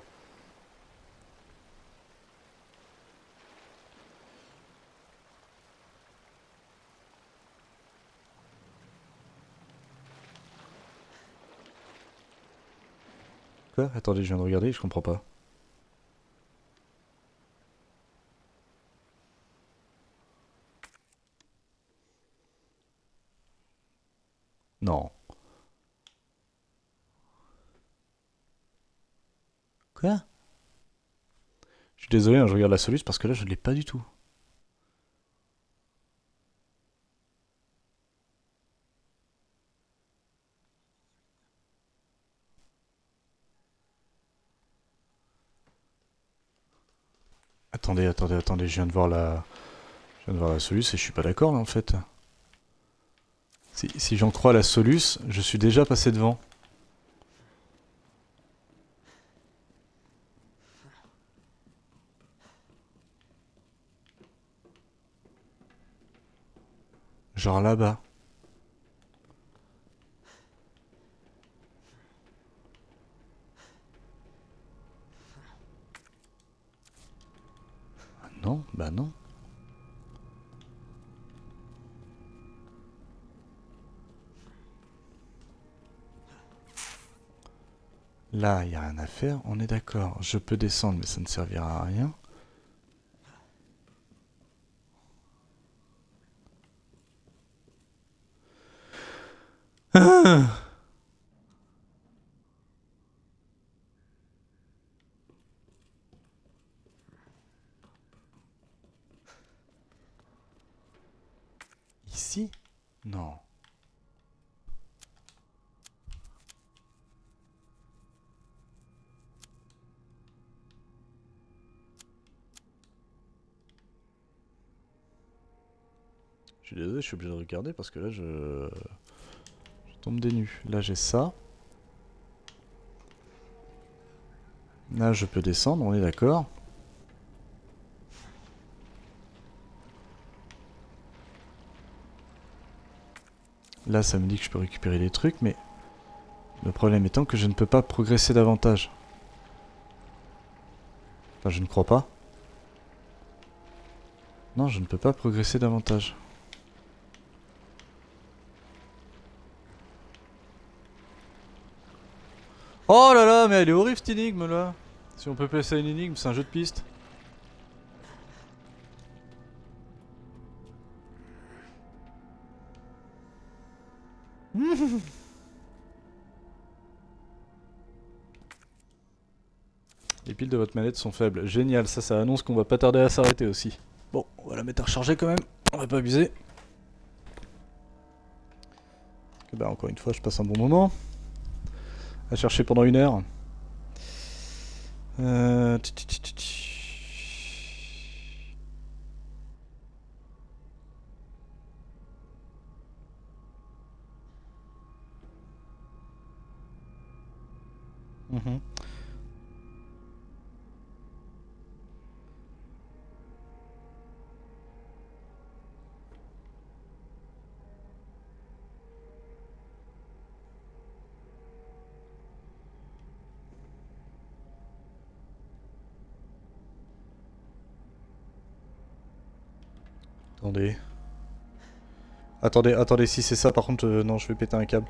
Quoi? Attendez, je viens de regarder, je comprends pas. Non. Quoi? Je suis désolé, hein, je regarde la soluce parce que là, je ne l'ai pas du tout. Attendez, je viens de voir la soluce et je suis pas d'accord là en fait. Si j'en crois la soluce, je suis déjà passé devant. Genre là-bas. Ah non, bah non. Là, il n'y a rien à faire, on est d'accord. Je peux descendre, mais ça ne servira à rien. Ah! Ici? Non. Je suis désolé, je suis obligé de regarder parce que là, je tombe des nues. Là, j'ai ça. Là, je peux descendre, on est d'accord. Là, ça me dit que je peux récupérer des trucs, mais le problème étant que je ne peux pas progresser davantage. Enfin, je ne crois pas. Non, je ne peux pas progresser davantage. Oh là là, mais elle est horrible cette énigme là. Si on peut appeler ça une énigme, c'est un jeu de piste. Les piles de votre manette sont faibles. Génial, ça annonce qu'on va pas tarder à s'arrêter aussi. Bon, on va la mettre à recharger quand même. On va pas abuser. Et bah encore une fois, je passe un bon moment. À chercher pendant 1 heure. Euh... Mhm. Attendez. Attendez, si c'est ça, par contre, non, je vais péter un câble.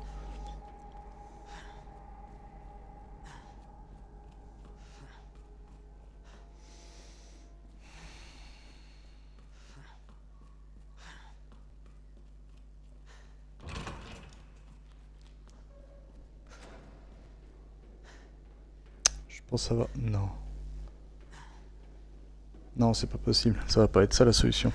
Je pense que ça va. Non. Non, c'est pas possible. Ça va pas être ça la solution.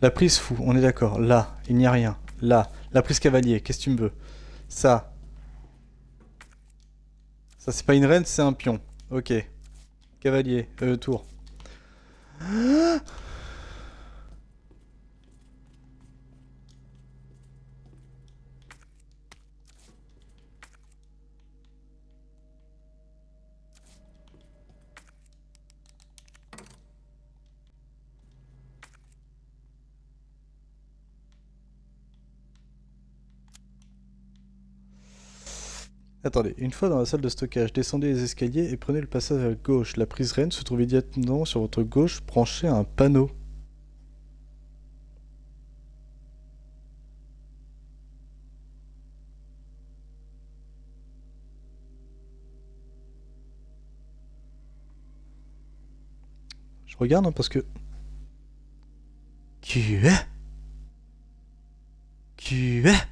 La prise fou, on est d'accord. Là, il n'y a rien. Là, la prise cavalier, qu'est-ce que tu me veux? Ça. Ça, c'est pas une reine, c'est un pion. Ok. Cavalier, tour. Attendez, une fois dans la salle de stockage, descendez les escaliers et prenez le passage à gauche. La prise reine se trouve immédiatement sur votre gauche, branchée à un panneau. Je regarde hein, parce que... Qui est? Qui est?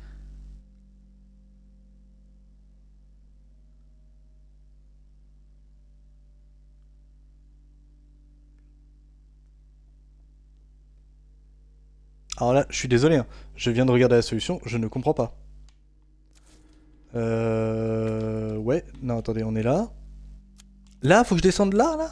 Alors là, je suis désolé, hein. Je viens de regarder la solution, je ne comprends pas. Ouais, non, attendez, on est là. Là, faut que je descende là, là?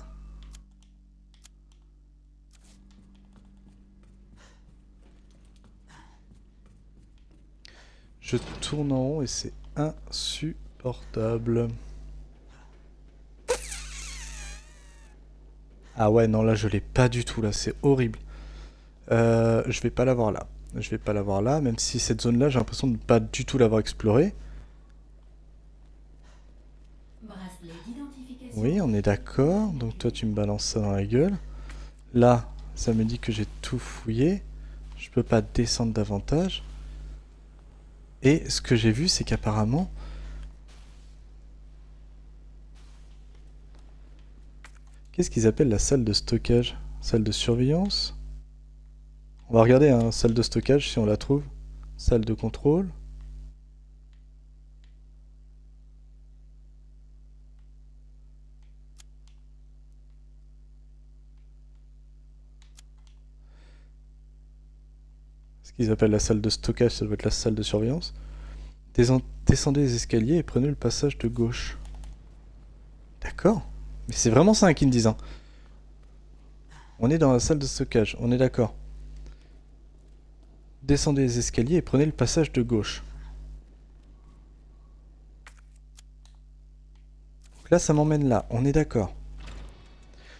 Je tourne en rond et c'est insupportable. Ah ouais, non, là, je l'ai pas du tout, là, c'est horrible. Je vais pas l'avoir là. Je vais pas l'avoir là, même si cette zone-là, j'ai l'impression de ne pas du tout l'avoir explorée. Oui, on est d'accord. Donc toi, tu me balances ça dans la gueule. Là, ça me dit que j'ai tout fouillé. Je peux pas descendre davantage. Et ce que j'ai vu, c'est qu'apparemment... Qu'est-ce qu'ils appellent la salle de stockage? Salle de surveillance? On va regarder, hein, salle de stockage, si on la trouve. Salle de contrôle. Ce qu'ils appellent la salle de stockage, ça doit être la salle de surveillance. Descendez les escaliers et prenez le passage de gauche. D'accord. Mais c'est vraiment ça hein, qu'ils me disent. Hein. On est dans la salle de stockage, on est d'accord. Descendez les escaliers et prenez le passage de gauche. Donc là, ça m'emmène là, on est d'accord.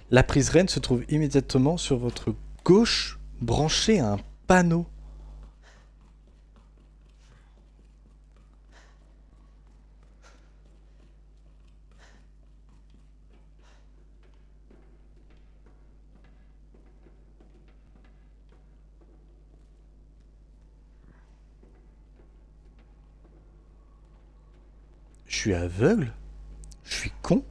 La prise reine se trouve immédiatement sur votre gauche, branchée à un panneau. suis aveugle? Je suis con?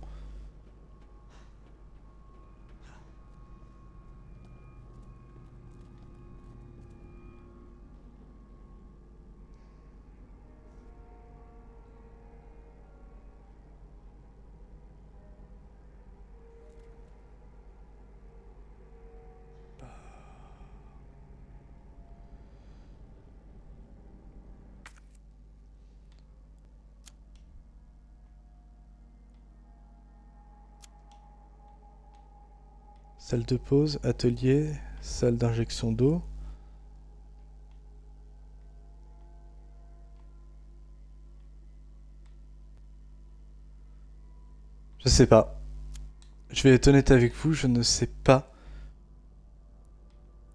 Salle de pause, atelier, salle d'injection d'eau. Je sais pas. Je vais être honnête avec vous, je ne sais pas.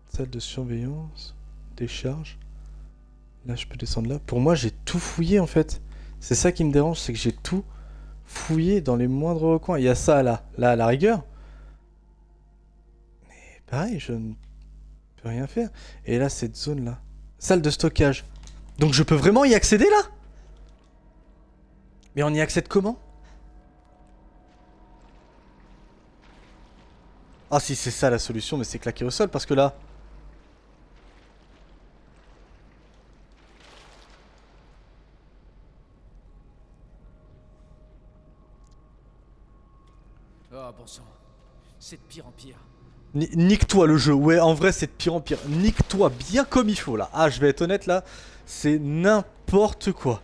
Salle de surveillance, décharge. Là, je peux descendre là. Pour moi, j'ai tout fouillé en fait. C'est ça qui me dérange, c'est que j'ai tout fouillé dans les moindres recoins. Il y a ça là, là à la rigueur. Mais pareil, je ne peux rien faire. Et là, cette zone là. Salle de stockage. Donc je peux vraiment y accéder là? Mais on y accède comment? Ah si c'est ça la solution, mais c'est claquer au sol parce que là... Oh bon sang. C'est de pire en pire. Nique-toi le jeu, ouais en vrai c'est de pire en pire. Nique-toi bien comme il faut là. Ah je vais être honnête là, c'est n'importe quoi.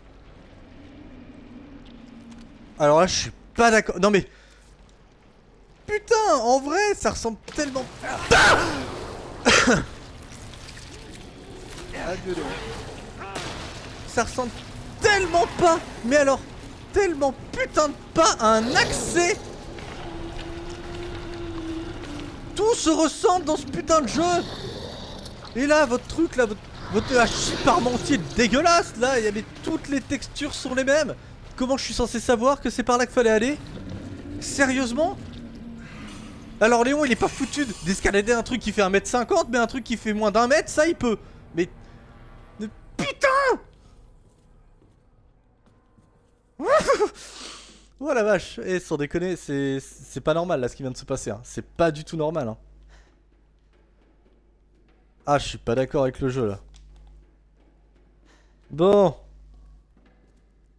Alors là je suis pas d'accord. Non mais... Putain, en vrai ça ressemble tellement... Adieu, ça ressemble tellement pas, mais alors tellement putain de pas à un accès. Tout se ressemble dans ce putain de jeu. Et là, votre truc, là, votre hachis parmentier dégueulasse, là, mais toutes les textures sont les mêmes. Comment je suis censé savoir que c'est par là qu'il fallait aller? Sérieusement? Alors Léon, il est pas foutu d'escalader un truc qui fait 1m50, mais un truc qui fait moins d'1 mètre, ça il peut. Mais putain. Oh la vache. Et sans déconner, c'est pas normal là ce qui vient de se passer. Hein. C'est pas du tout normal. Hein. Ah, je suis pas d'accord avec le jeu là. Bon.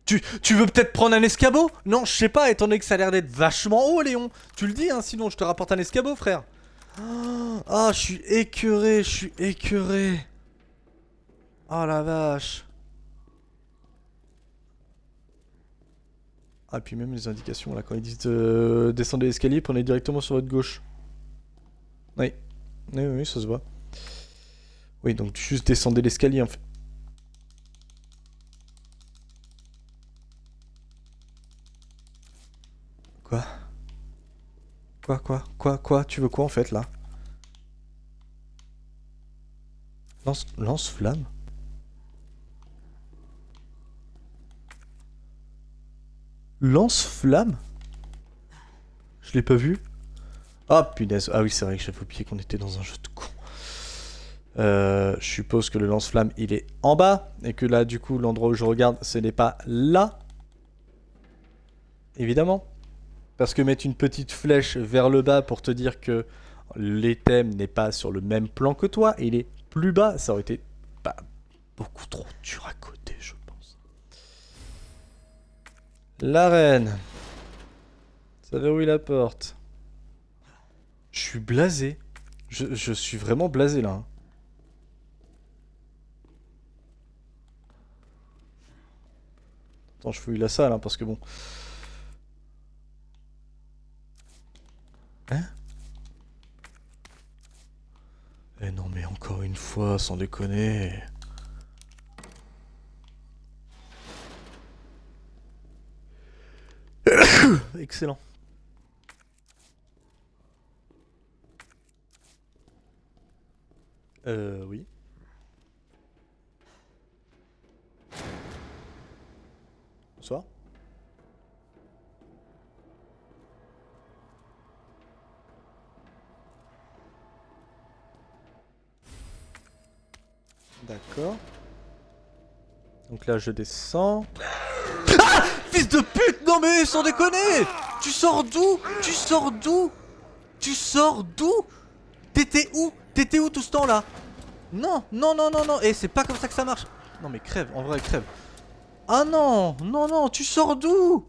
Tu veux peut-être prendre un escabeau? Non, je sais pas, étant donné que ça a l'air d'être vachement haut, Léon. Tu le dis, hein, sinon je te rapporte un escabeau, frère. Ah, je suis écœuré, je suis écœuré. Oh la vache. Ah, puis même les indications, là, quand ils disent de descendre l'escalier, prenez directement sur votre gauche. Oui. Oui, oui, ça se voit. Oui, donc juste descendez l'escalier, en fait. Quoi? Quoi? Tu veux quoi, en fait, là? Lance-flamme? Lance-flamme? Je l'ai pas vu. Ah punaise, ah oui c'est vrai que j'avais oublié qu'on était dans un jeu de con. Je suppose que le lance-flamme il est en bas. Et que là du coup l'endroit où je regarde ce n'est pas là. Évidemment. Parce que mettre une petite flèche vers le bas pour te dire que l'item n'est pas sur le même plan que toi, il est plus bas, ça aurait été pas beaucoup trop dur à côté je pense. L'arène. Ça verrouille la porte. Je suis blasé. Je suis vraiment blasé là. Hein. Attends, je fouille la salle hein, parce que bon. Hein? Eh non mais encore une fois, sans déconner. Excellent. Oui. Bonsoir. D'accord. Donc là je descends. Ah! Fils de pute, non mais sans déconner! Tu sors d'où? Tu sors d'où? Tu sors d'où? T'étais où? T'étais où tout ce temps-là? Non, non, non, non, non. Et c'est pas comme ça que ça marche. Non mais crève, en vrai crève. Ah non, non, non, tu sors d'où?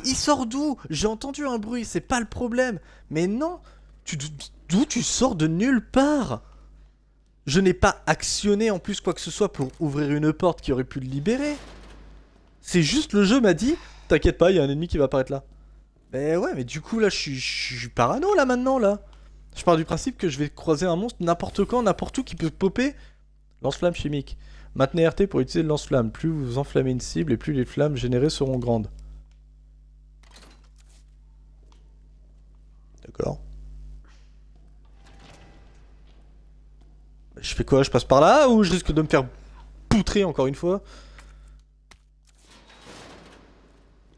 Il sort d'où? J'ai entendu un bruit, c'est pas le problème. Mais non, d'où tu sors de nulle part? Je n'ai pas actionné en plus quoi que ce soit pour ouvrir une porte qui aurait pu le libérer. C'est juste le jeu m'a dit, t'inquiète pas, il y a un ennemi qui va apparaître là. Mais ouais, mais du coup là, je suis parano là maintenant là. Je pars du principe que je vais croiser un monstre n'importe quand, n'importe où qui peut popper. Lance-flamme chimique. Maintenez RT pour utiliser le lance-flamme. Plus vous enflammez une cible et plus les flammes générées seront grandes. D'accord. Je fais quoi? Je passe par là ou je risque de me faire poutrer encore une fois?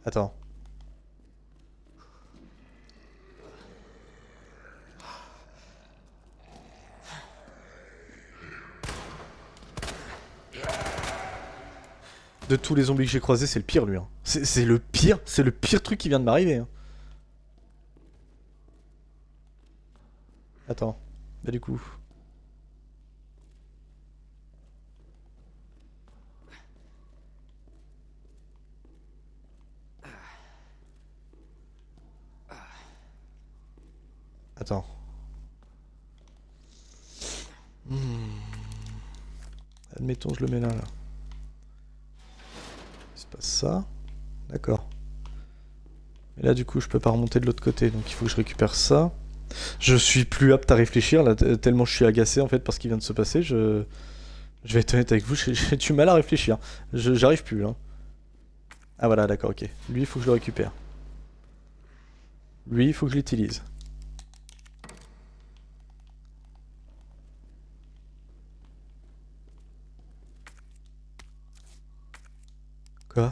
Attends. De tous les zombies que j'ai croisés, c'est le pire lui. Hein. C'est le pire truc qui vient de m'arriver. Hein. Attends. Bah du coup. Attends. Admettons, je le mets là. C'est pas ça. D'accord. Et là, du coup, je peux pas remonter de l'autre côté. Donc, il faut que je récupère ça. Je suis plus apte à réfléchir, là, tellement je suis agacé, en fait, par ce qui vient de se passer. Je vais être honnête avec vous, j'ai du mal à réfléchir. J'arrive plus, hein. Ah, voilà, d'accord, ok. Lui, il faut que je le récupère. Lui, il faut que je l'utilise. Quoi?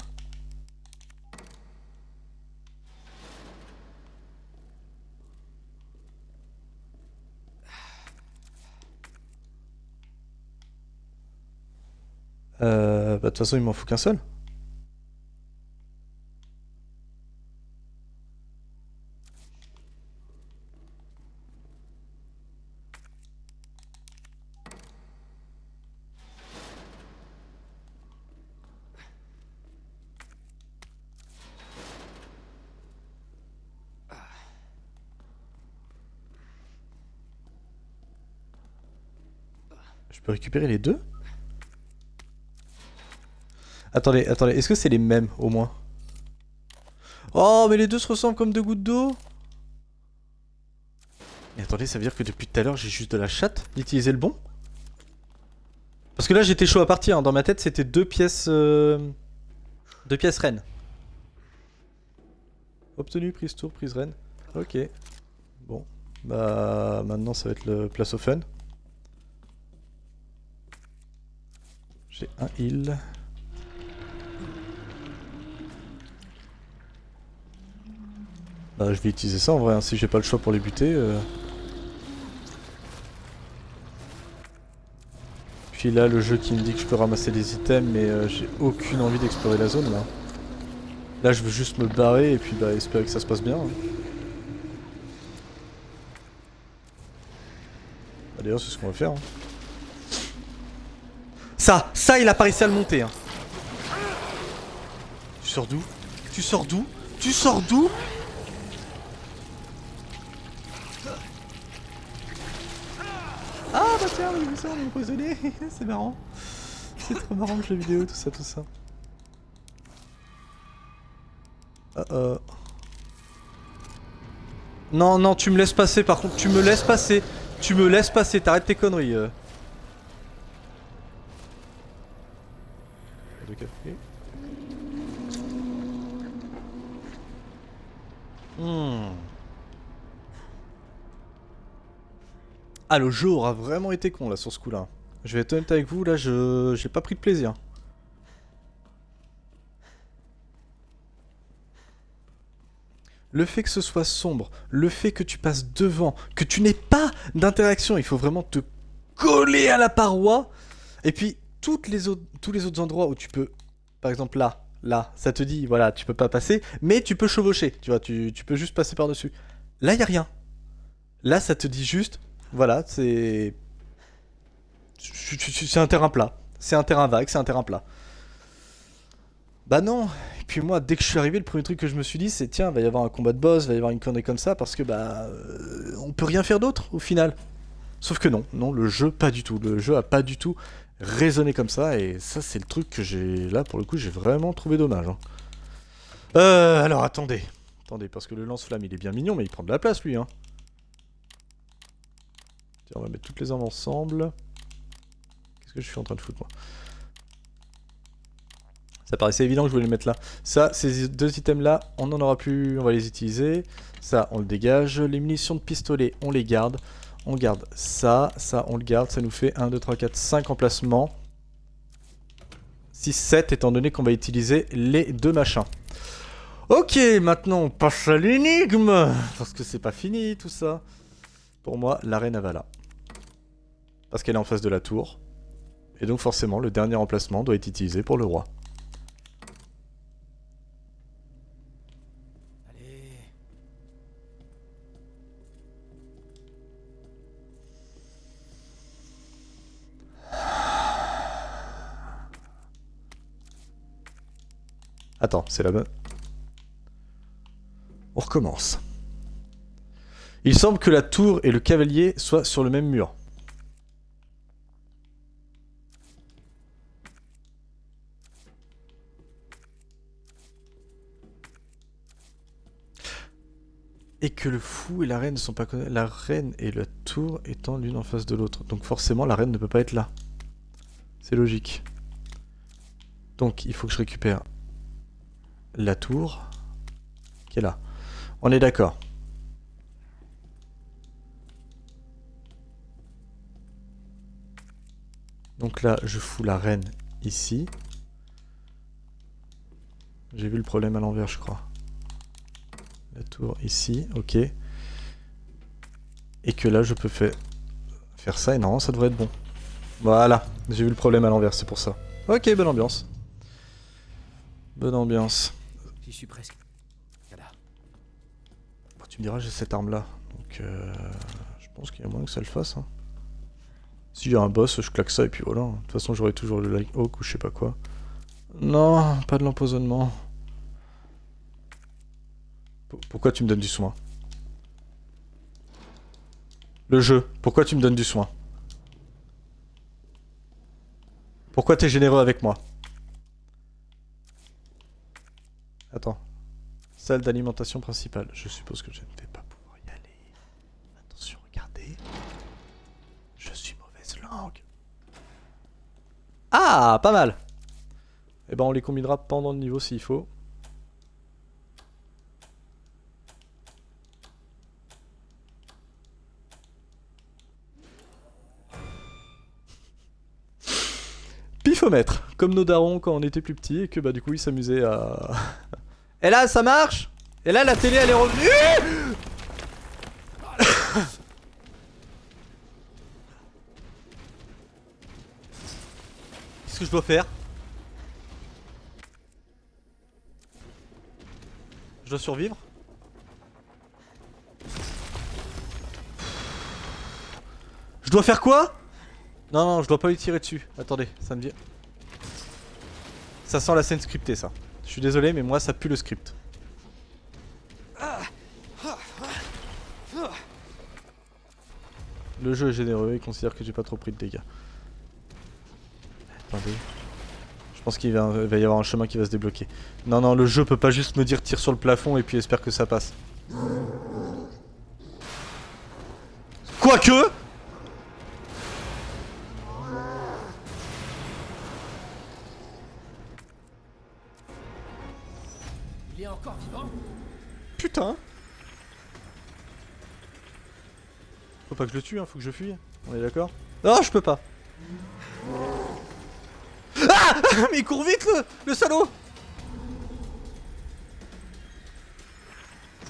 Bah de toute façon il m'en faut qu'un seul. Je peux récupérer les deux? Attendez, attendez, est-ce que c'est les mêmes au moins? Oh mais les deux se ressemblent comme deux gouttes d'eau. Mais attendez, ça veut dire que depuis tout à l'heure j'ai juste de la chatte d'utiliser le bon? Parce que là j'étais chaud à partir, hein. Dans ma tête c'était deux pièces reines. Obtenu, prise tour, prise reine. Ok. Bon. Bah maintenant ça va être le place au fun. J'ai un heal. Bah je vais utiliser ça en vrai, hein, si j'ai pas le choix pour les buter. Puis là le jeu qui me dit que je peux ramasser des items mais j'ai aucune envie d'explorer la zone là. Là je veux juste me barrer et puis bah espérer que ça se passe bien. Hein. Bah, d'ailleurs c'est ce qu'on va faire. Hein. Ça il a pas réussi à le monter. Hein. Tu sors d'où? Tu sors d'où? Tu sors d'où? Ah bah tiens, on a vu ça, on est empoisonné. C'est marrant. C'est trop marrant le jeu vidéo, tout ça, tout ça. Non, non, tu me laisses passer par contre, tu me laisses passer. Tu me laisses passer, t'arrêtes tes conneries. De café. Ah, le jeu aura vraiment été con là sur ce coup là. Je vais être honnête avec vous, là j'ai pas pris de plaisir. Le fait que ce soit sombre, le fait que tu passes devant, que tu n'aies pas d'interaction, il faut vraiment te coller à la paroi. Et puis tous les autres endroits où tu peux, par exemple là, Là, ça te dit, voilà, tu peux pas passer, mais tu peux chevaucher, tu vois, tu peux juste passer par-dessus. Là, y a rien. Là, ça te dit juste, voilà, c'est... C'est un terrain plat. C'est un terrain vague, c'est un terrain plat. Bah non. Et puis moi, dès que je suis arrivé, le premier truc que je me suis dit, c'est tiens, va y avoir un combat de boss, va y avoir une connerie comme ça, parce que bah, on peut rien faire d'autre au final. Sauf que non, non, le jeu pas du tout. Le jeu a pas du tout raisonné comme ça, et ça c'est le truc que j'ai, là pour le coup, j'ai vraiment trouvé dommage. Hein. Alors attendez, attendez, parce que le lance-flamme il est bien mignon, mais il prend de la place lui. Hein. Tiens, on va mettre toutes les armes ensemble. Qu'est-ce que je suis en train de foutre moi? Ça paraissait évident que je voulais les mettre là. Ça, ces deux items là, on n'en aura plus, on va les utiliser. Ça, on le dégage. Les munitions de pistolet, on les garde. On garde ça, ça on le garde. Ça nous fait 1, 2, 3, 4, 5 emplacements. 6, 7 étant donné qu'on va utiliser les deux machins. Ok, maintenant on passe à l'énigme. Parce que c'est pas fini tout ça. Pour moi, l'arène Avala. Parce qu'elle est en face de la tour. Et donc forcément, le dernier emplacement doit être utilisé pour le roi. Allez. Attends, c'est la bonne. On recommence. Il semble que la tour et le cavalier soient sur le même mur. Et que le fou et la reine ne sont pas connus. La reine et la tour étant l'une en face de l'autre. Donc forcément, la reine ne peut pas être là. C'est logique. Donc il faut que je récupère la tour qui est là. On est d'accord. Donc là, je fous la reine ici. J'ai vu le problème à l'envers, je crois. La tour ici, ok. Et que là, je peux faire ça, et non, ça devrait être bon. Voilà, j'ai vu le problème à l'envers, c'est pour ça. Ok, bonne ambiance. Bonne ambiance. J'y suis presque. Voilà. Bon, tu me diras, j'ai cette arme-là. Donc, je pense qu'il y a moyen que ça le fasse. Hein. Si j'ai un boss, je claque ça, et puis voilà. De toute façon, j'aurai toujours le like hawk ou je sais pas quoi. Non, pas de l'empoisonnement. Pourquoi tu me donnes du soin? Le jeu, pourquoi tu me donnes du soin? Pourquoi t'es généreux avec moi? Attends. Salle d'alimentation principale. Je suppose que je ne vais pas pouvoir y aller. Attention, regardez. Je suis mauvaise langue. Ah, pas mal. Eh ben, on les combinera pendant le niveau s'il faut. Pifomètre, comme nos darons quand on était plus petits et que bah du coup ils s'amusaient à... Et là ça marche. Et là la télé elle est revenue. Qu'est-ce que je dois faire? Je dois survivre? Je dois faire quoi? Non, non, je dois pas lui tirer dessus. Attendez, ça me vient. Ça sent la scène scriptée, ça. Je suis désolé, mais moi, ça pue le script. Le jeu est généreux, il considère que j'ai pas trop pris de dégâts. Attendez. Je pense qu'il va y avoir un chemin qui va se débloquer. Non, non, le jeu peut pas juste me dire tire sur le plafond et puis espère que ça passe. Quoique! Il est encore vivant? Putain! Faut pas que je le tue, hein, faut que je fuis. On est d'accord? Non, je peux pas. Ah! Mais il court vite, le salaud!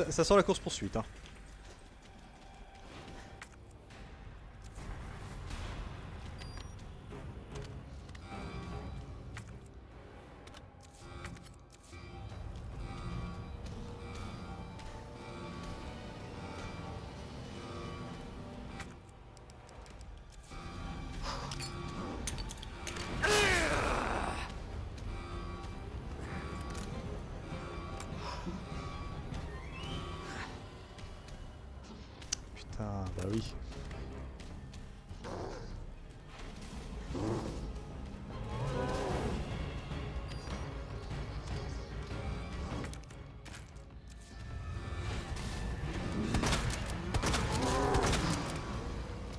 Ça sent la course-poursuite, hein. putain, bah oui.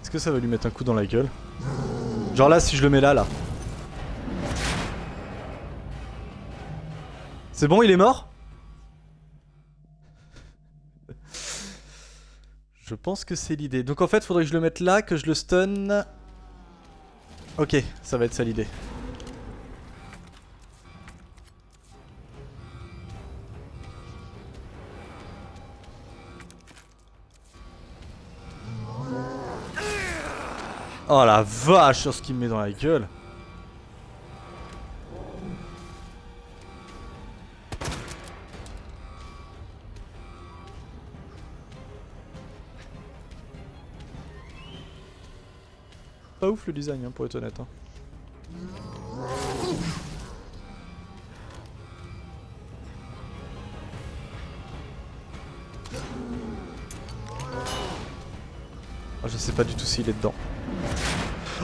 Est-ce que ça va lui mettre un coup dans la gueule? Genre là, si je le mets là, là. C'est bon, il est mort? Je pense que c'est l'idée. Donc en fait, faudrait que je le mette là, que je le stun. Ok, ça va être ça l'idée. Oh la vache sur ce qu'il me met dans la gueule. Pas ouf le design hein, pour être honnête. Hein. Oh, je sais pas du tout s'il est dedans.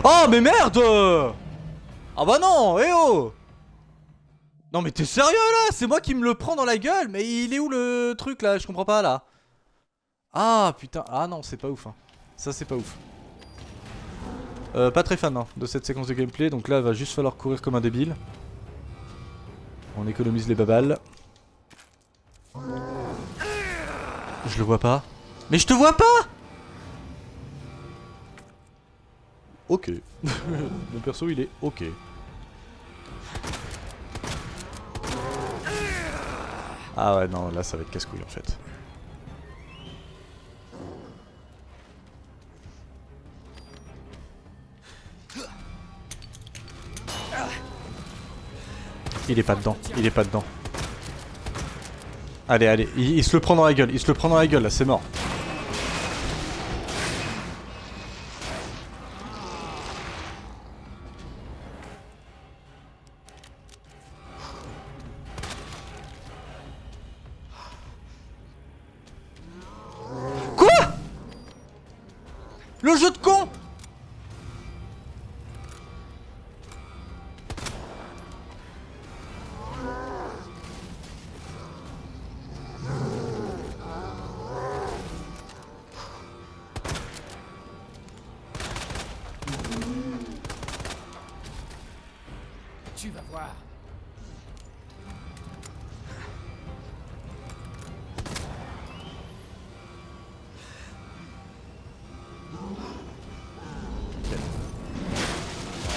Oh mais merde! Ah bah non, eh oh! Non mais t'es sérieux là? C'est moi qui me le prends dans la gueule? Mais il est où le truc là? Je comprends pas là. Ah putain, ah non c'est pas ouf hein. Ça c'est pas ouf. Pas très fan hein, de cette séquence de gameplay, donc là il va juste falloir courir comme un débile. On économise les babales. Je le vois pas. Mais je te vois pas! Ok. Mon perso il est ok. Ah ouais non là ça va être casse-couille en fait. Il est pas dedans, il est pas dedans. Allez, allez, il se le prend dans la gueule, il se le prend dans la gueule là, c'est mort. Quoi? Le jeu de con? Tu vas voir.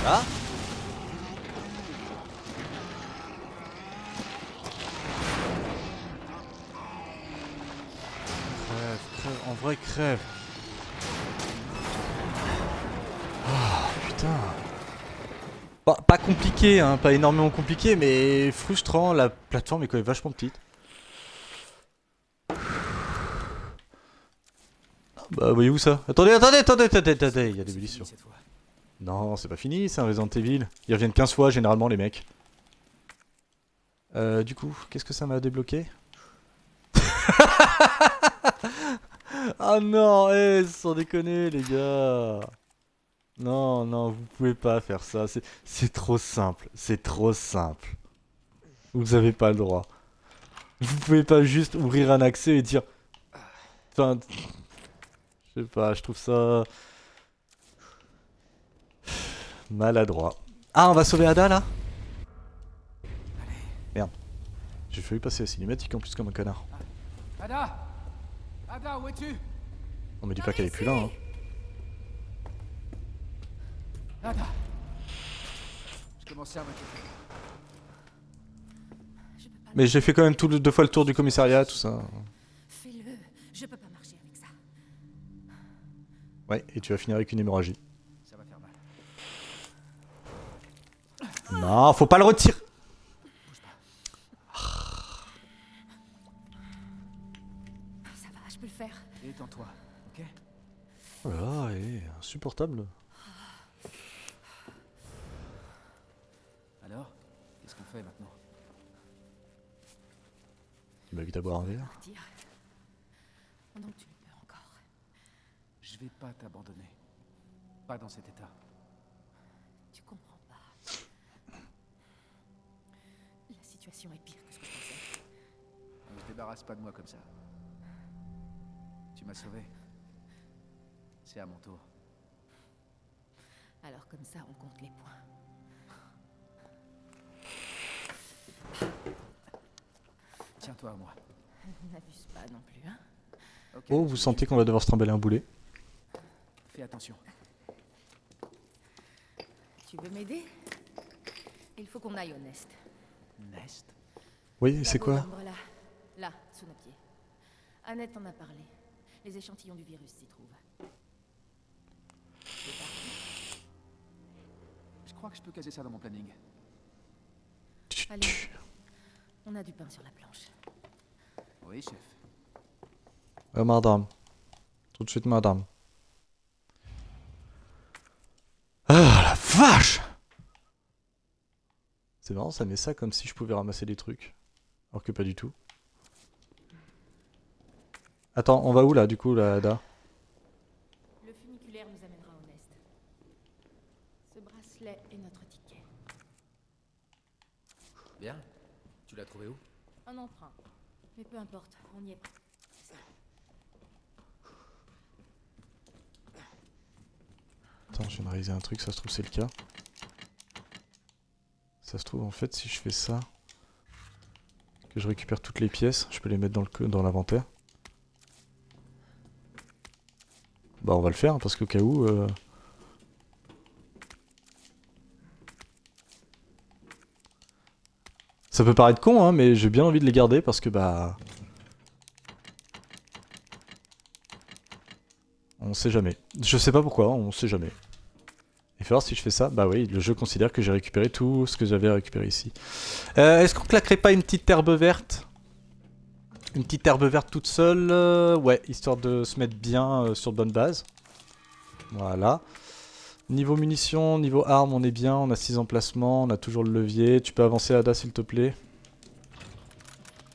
Voilà. Crève, crève, en vrai crève. Ah putain. Pas compliqué, hein, pas énormément compliqué, mais frustrant, la plateforme est quand même vachement petite. Bah voyez-vous ça? Attendez, il y a des munitions. Non, c'est pas fini, c'est un Resident Evil. Ils reviennent 15 fois généralement les mecs. Du coup, qu'est-ce que ça m'a débloqué? Ah non, sans déconner les gars. Non, non, vous pouvez pas faire ça, c'est trop simple, c'est trop simple. Vous avez pas le droit. Vous pouvez pas juste ouvrir un accès et dire... Enfin... Je sais pas, je trouve ça... maladroit. Ah, on va sauver Ada là? Merde. J'ai failli passer la cinématique en plus comme un connard. Ada! Ada, où es-tu? On me dit pas qu'elle est plus là hein. Ada! Je commençais à m'inquiéter. Mais j'ai fait quand même deux fois le tour du commissariat, tout ça. Fais-le, je peux pas marcher avec ça. Ouais, et tu vas finir avec une hémorragie. Ça va faire mal. Non, faut pas le retirer. Ça va, je peux le faire. Détends-toi, ok? Oh là, insupportable. Alors, qu'est-ce qu'on fait maintenant? Tu m'invites à boire un verre? Partir. Pendant que tu le peux encore. Je vais pas t'abandonner. Pas dans cet état. Tu comprends pas. La situation est pire que ce que je pensais. On se débarrasse pas de moi comme ça. Tu m'as sauvé. C'est à mon tour. Alors comme ça, on compte les points. Tiens-toi à moi. N'abuse pas non plus, hein. Ok, Oh, vous sentez qu'on va devoir se trimballer un boulet? fais attention. Tu veux m'aider? Il faut qu'on aille au Nest. Nest. Oui, c'est quoi? Là, là, sous nos pieds. Annette en a parlé. Les échantillons du virus s'y trouvent. C'est parti. Je crois que je peux caser ça dans mon planning. Allez, on a du pain sur la planche. Oui, chef. Madame. Tout de suite, madame. Ah, la vache! C'est marrant, ça met ça comme si je pouvais ramasser des trucs. Alors que pas du tout. Attends, on va où là, du coup, là, Ada? Le funiculaire nous amènera au Nest. Ce bracelet est notre ticket. Bien. Tu l'as trouvé où? Un emprunt. Mais peu importe, on y est. C'est ça. Attends, je viens de réaliser un truc, ça se trouve c'est le cas. Ça se trouve en fait si je fais ça, que je récupère toutes les pièces, je peux les mettre dans l'inventaire. Bah on va le faire hein, parce qu'au cas où... Ça peut paraître con hein, mais j'ai bien envie de les garder parce que bah... On sait jamais. Je sais pas pourquoi, on sait jamais. Et faut voir si je fais ça, bah oui, le jeu considère que j'ai récupéré tout ce que j'avais récupéré ici. Est-ce qu'on claquerait pas une petite herbe verte? Une petite herbe verte toute seule, ouais, histoire de se mettre bien sur de bonnes bases. Voilà. Niveau munitions, niveau armes, on est bien, on a 6 emplacements, on a toujours le levier. Tu peux avancer Ada s'il te plaît.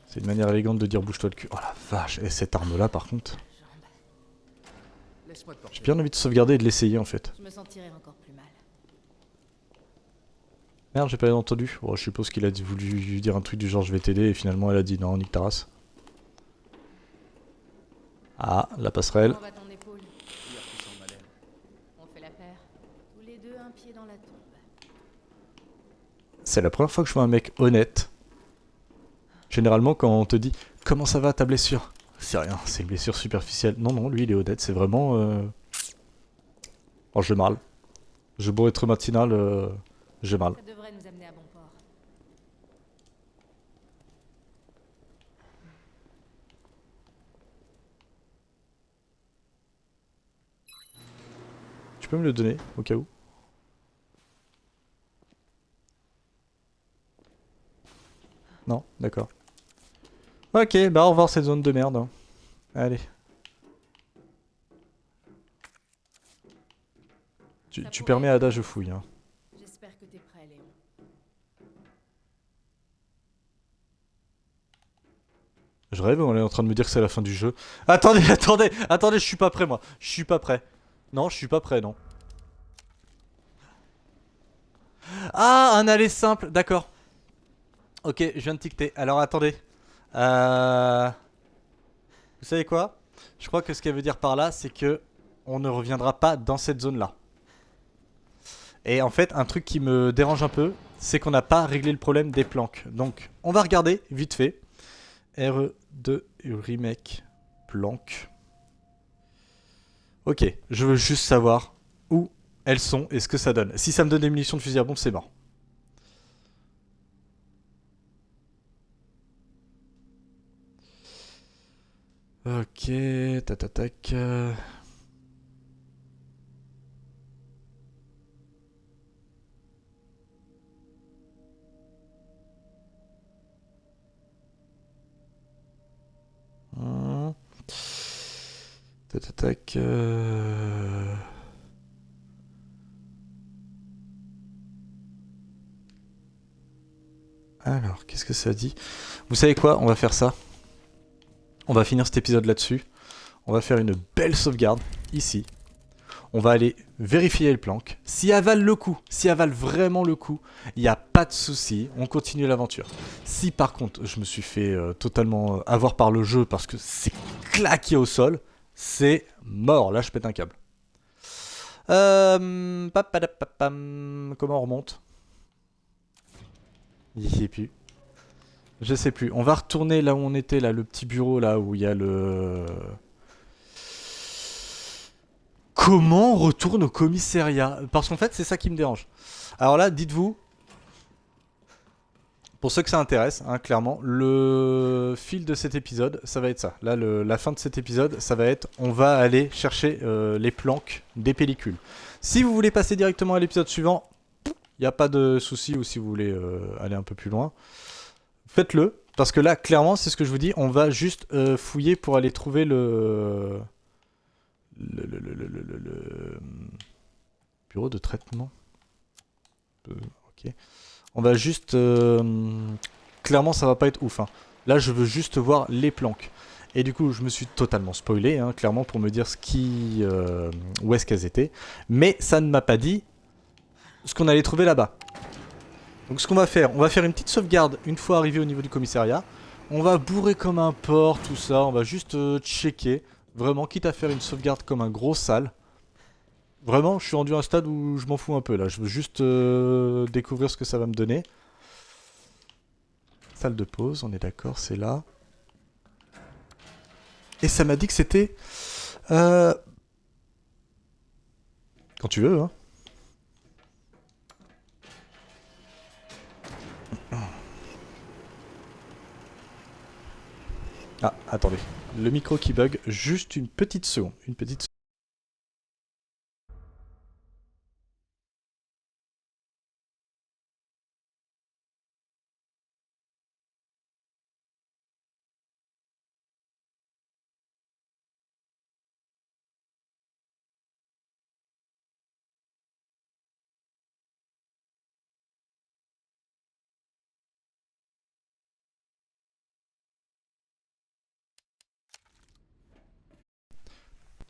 C'est une manière élégante de dire bouge-toi le cul. Oh la vache, et cette arme là par contre. Laisse-moi te porter. J'ai bien envie de sauvegarder et de l'essayer en fait. Je me sentirais encore plus mal. Merde, j'ai pas entendu. Bon, je suppose qu'il a voulu dire un truc du genre je vais t'aider et finalement elle a dit non, nique ta race. Ah, la passerelle. Comment va ton épaule? Hier, tu sens malade. On fait la paire. Tous les deux un pied dans la tombe. C'est la première fois que je vois un mec honnête. Généralement quand on te dit comment ça va ta blessure? C'est rien, c'est une blessure superficielle. Non, non, lui il est honnête, c'est vraiment... Oh, j'ai mal. Je beau être matinal, j'ai mal. Ça devrait nous amener à bon port. Tu peux me le donner, au cas où? Non, d'accord. Ok, bah au revoir cette zone de merde. Hein. Allez. Tu permets à Ada, je fouille. Hein. J'espère que t'es prêt, Léon. Je rêve, on est en train de me dire que c'est la fin du jeu. Attendez, attendez, attendez, je suis pas prêt moi. Je suis pas prêt. Non, je suis pas prêt, non. Ah, un aller simple, d'accord. Ok, je viens de ticter. Alors attendez. Vous savez quoi? Je crois que ce qu'elle veut dire par là, c'est que on ne reviendra pas dans cette zone-là. Et en fait, un truc qui me dérange un peu, c'est qu'on n'a pas réglé le problème des planques. Donc, on va regarder vite fait. RE2 remake planque. Ok, je veux juste savoir où elles sont et ce que ça donne. Si ça me donne des munitions de fusil à pompe, c'est mort. Ok, tac. Tac. Alors, qu'est-ce que ça dit? Vous savez quoi? On va faire ça. On va finir cet épisode là-dessus. On va faire une belle sauvegarde, ici. On va aller vérifier le planque. Si elle vale le coup, si elle vale vraiment le coup, il n'y a pas de souci, on continue l'aventure. Si par contre, je me suis fait totalement avoir par le jeu parce que c'est claqué au sol, c'est mort. Là, je pète un câble. Comment on remonte? Il y est plus. Je sais plus. On va retourner là où on était, là, le petit bureau, là où il y a le... Comment on retourne au commissariat? Parce qu'en fait, c'est ça qui me dérange. Alors là, dites-vous, pour ceux que ça intéresse, hein, clairement, le fil de cet épisode, ça va être ça. Là, la fin de cet épisode, ça va être, on va aller chercher les planques des pellicules. Si vous voulez passer directement à l'épisode suivant, il n'y a pas de souci, ou si vous voulez aller un peu plus loin, faites-le. Parce que là, clairement, c'est ce que je vous dis, on va juste fouiller pour aller trouver le bureau de traitement. Ok. On va juste... clairement, ça va pas être ouf. Hein. Là, je veux juste voir les planques. Et du coup, je me suis totalement spoilé, hein, clairement, pour me dire où est-ce qu'elles étaient. Mais ça ne m'a pas dit ce qu'on allait trouver là-bas. Donc ce qu'on va faire une petite sauvegarde une fois arrivé au niveau du commissariat. On va bourrer comme un porc, tout ça. On va juste checker. Vraiment, quitte à faire une sauvegarde comme un gros sale. Vraiment, je suis rendu à un stade où je m'en fous un peu là. Je veux juste découvrir ce que ça va me donner. Salle de pause, on est d'accord, c'est là. Et ça m'a dit que c'était... Quand tu veux, hein. Ah, attendez. Le micro qui bug, juste une petite seconde. Une petite seconde.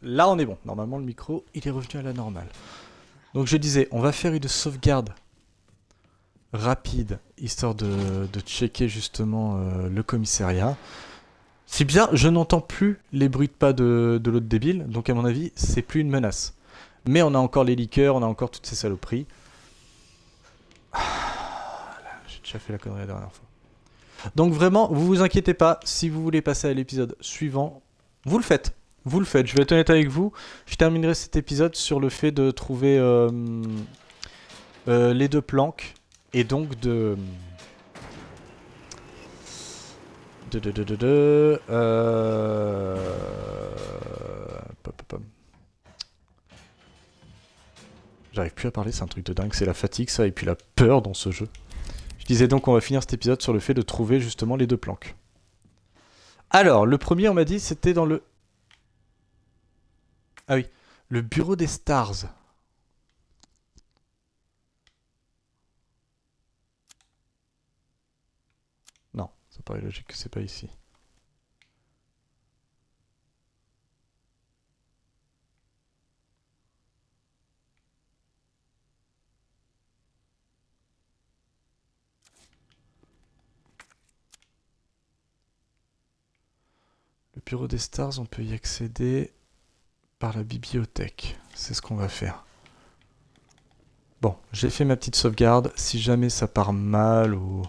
Là, on est bon. Normalement, le micro, il est revenu à la normale. Donc, je disais, on va faire une sauvegarde rapide, histoire de checker justement le commissariat. Si bien, je n'entends plus les bruits de pas de l'autre débile, donc à mon avis, c'est plus une menace. Mais on a encore les liqueurs, on a encore toutes ces saloperies. Ah, là, j'ai déjà fait la connerie la dernière fois. Donc vraiment, vous vous inquiétez pas, si vous voulez passer à l'épisode suivant, vous le faites. Vous le faites, je vais être honnête avec vous. Je terminerai cet épisode sur le fait de trouver les deux planques. Et donc de... J'arrive plus à parler, c'est un truc de dingue. C'est la fatigue ça, et puis la peur dans ce jeu. Je disais donc on va finir cet épisode sur le fait de trouver justement les deux planques. Alors, le premier on m'a dit c'était dans le... Ah oui, le bureau des stars. Non, ça paraît logique que c'est pas ici. Le bureau des stars, on peut y accéder par la bibliothèque. C'est ce qu'on va faire. Bon, j'ai fait ma petite sauvegarde. Si jamais ça part mal ou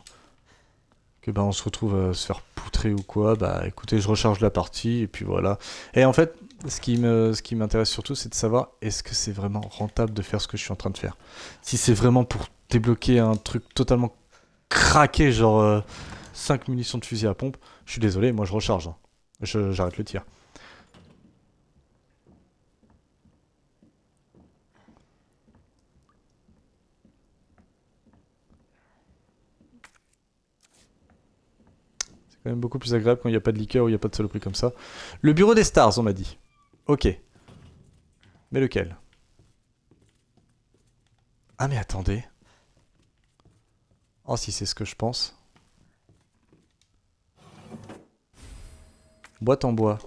que on se retrouve à se faire poutrer ou quoi, bah écoutez, je recharge la partie et puis voilà. Et en fait, ce qui m'intéresse surtout, c'est de savoir est-ce que c'est vraiment rentable de faire ce que je suis en train de faire. Si c'est vraiment pour débloquer un truc totalement craqué, genre 5 munitions de fusil à pompe, je suis désolé, moi je recharge. Hein. J'arrête le tir. C'est quand même beaucoup plus agréable quand il n'y a pas de liqueur ou il n'y a pas de saloperie comme ça. Le bureau des stars, on m'a dit. Ok. Mais lequel? Ah mais attendez. Oh si c'est ce que je pense. Boîte en bois.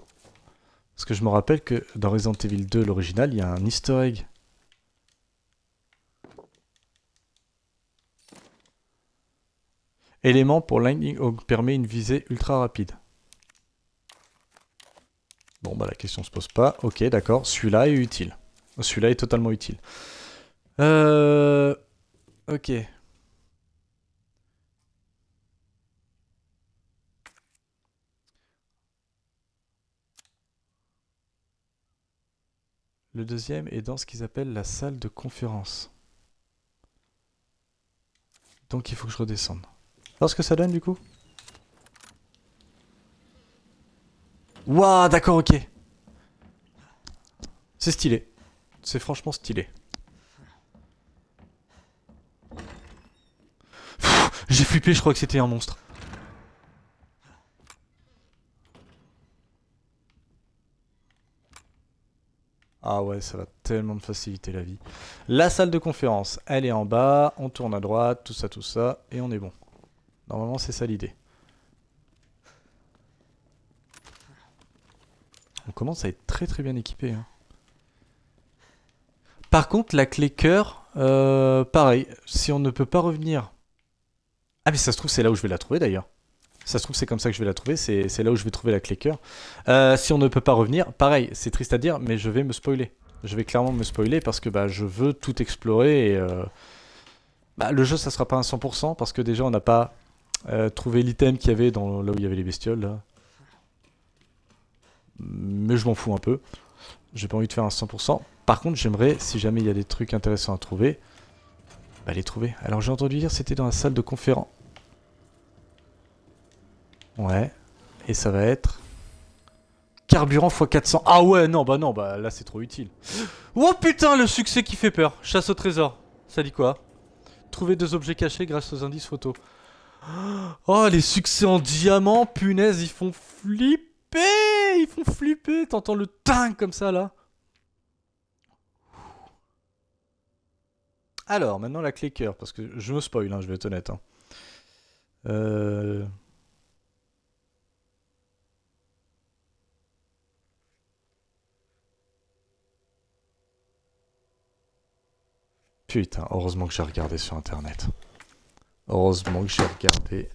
Parce que je me rappelle que dans Resident Evil 2, l'original, il y a un easter egg. Élément pour Lightning Hawk permet une visée ultra rapide. Bon bah la question se pose pas. Ok d'accord, celui-là est utile. Celui-là est totalement utile. Ok. Le deuxième est dans ce qu'ils appellent la salle de conférence. Donc il faut que je redescende. Alors ce que ça donne du coup? Waouh, d'accord, ok. C'est stylé. C'est franchement stylé. J'ai flippé, je crois que c'était un monstre. Ah ouais, ça va tellement me faciliter la vie. La salle de conférence, elle est en bas, on tourne à droite, tout ça, et on est bon. Normalement, c'est ça l'idée. On commence à être très très bien équipé. Hein. Par contre, la clé cœur, pareil, si on ne peut pas revenir... Ah mais ça se trouve, c'est là où je vais la trouver d'ailleurs. Ça se trouve, c'est comme ça que je vais la trouver, c'est là où je vais trouver la clé cœur. Si on ne peut pas revenir, pareil, c'est triste à dire, mais je vais me spoiler. Je vais clairement me spoiler parce que bah, je veux tout explorer et... bah, le jeu, ça sera pas un 100% parce que déjà, on n'a pas trouvé l'item qu'il y avait dans, là où il y avait les bestioles. Là. Mais je m'en fous un peu. J'ai pas envie de faire un 100%. Par contre, j'aimerais, si jamais il y a des trucs intéressants à trouver, bah, les trouver. Alors, j'ai entendu dire c'était dans la salle de conférence. Ouais. Et ça va être... Carburant x 400. Ah ouais, non, bah là c'est trop utile. Oh putain, le succès qui fait peur. Chasse au trésor. Ça dit quoi? Trouver 2 objets cachés grâce aux indices photos. Oh, les succès en diamant, punaise, ils font flipper. Ils font flipper. T'entends le ting comme ça là. Alors, maintenant la clé cœur, parce que je me spoil, hein, je vais être honnête. Hein. Putain, heureusement que j'ai regardé sur internet. Heureusement que j'ai regardé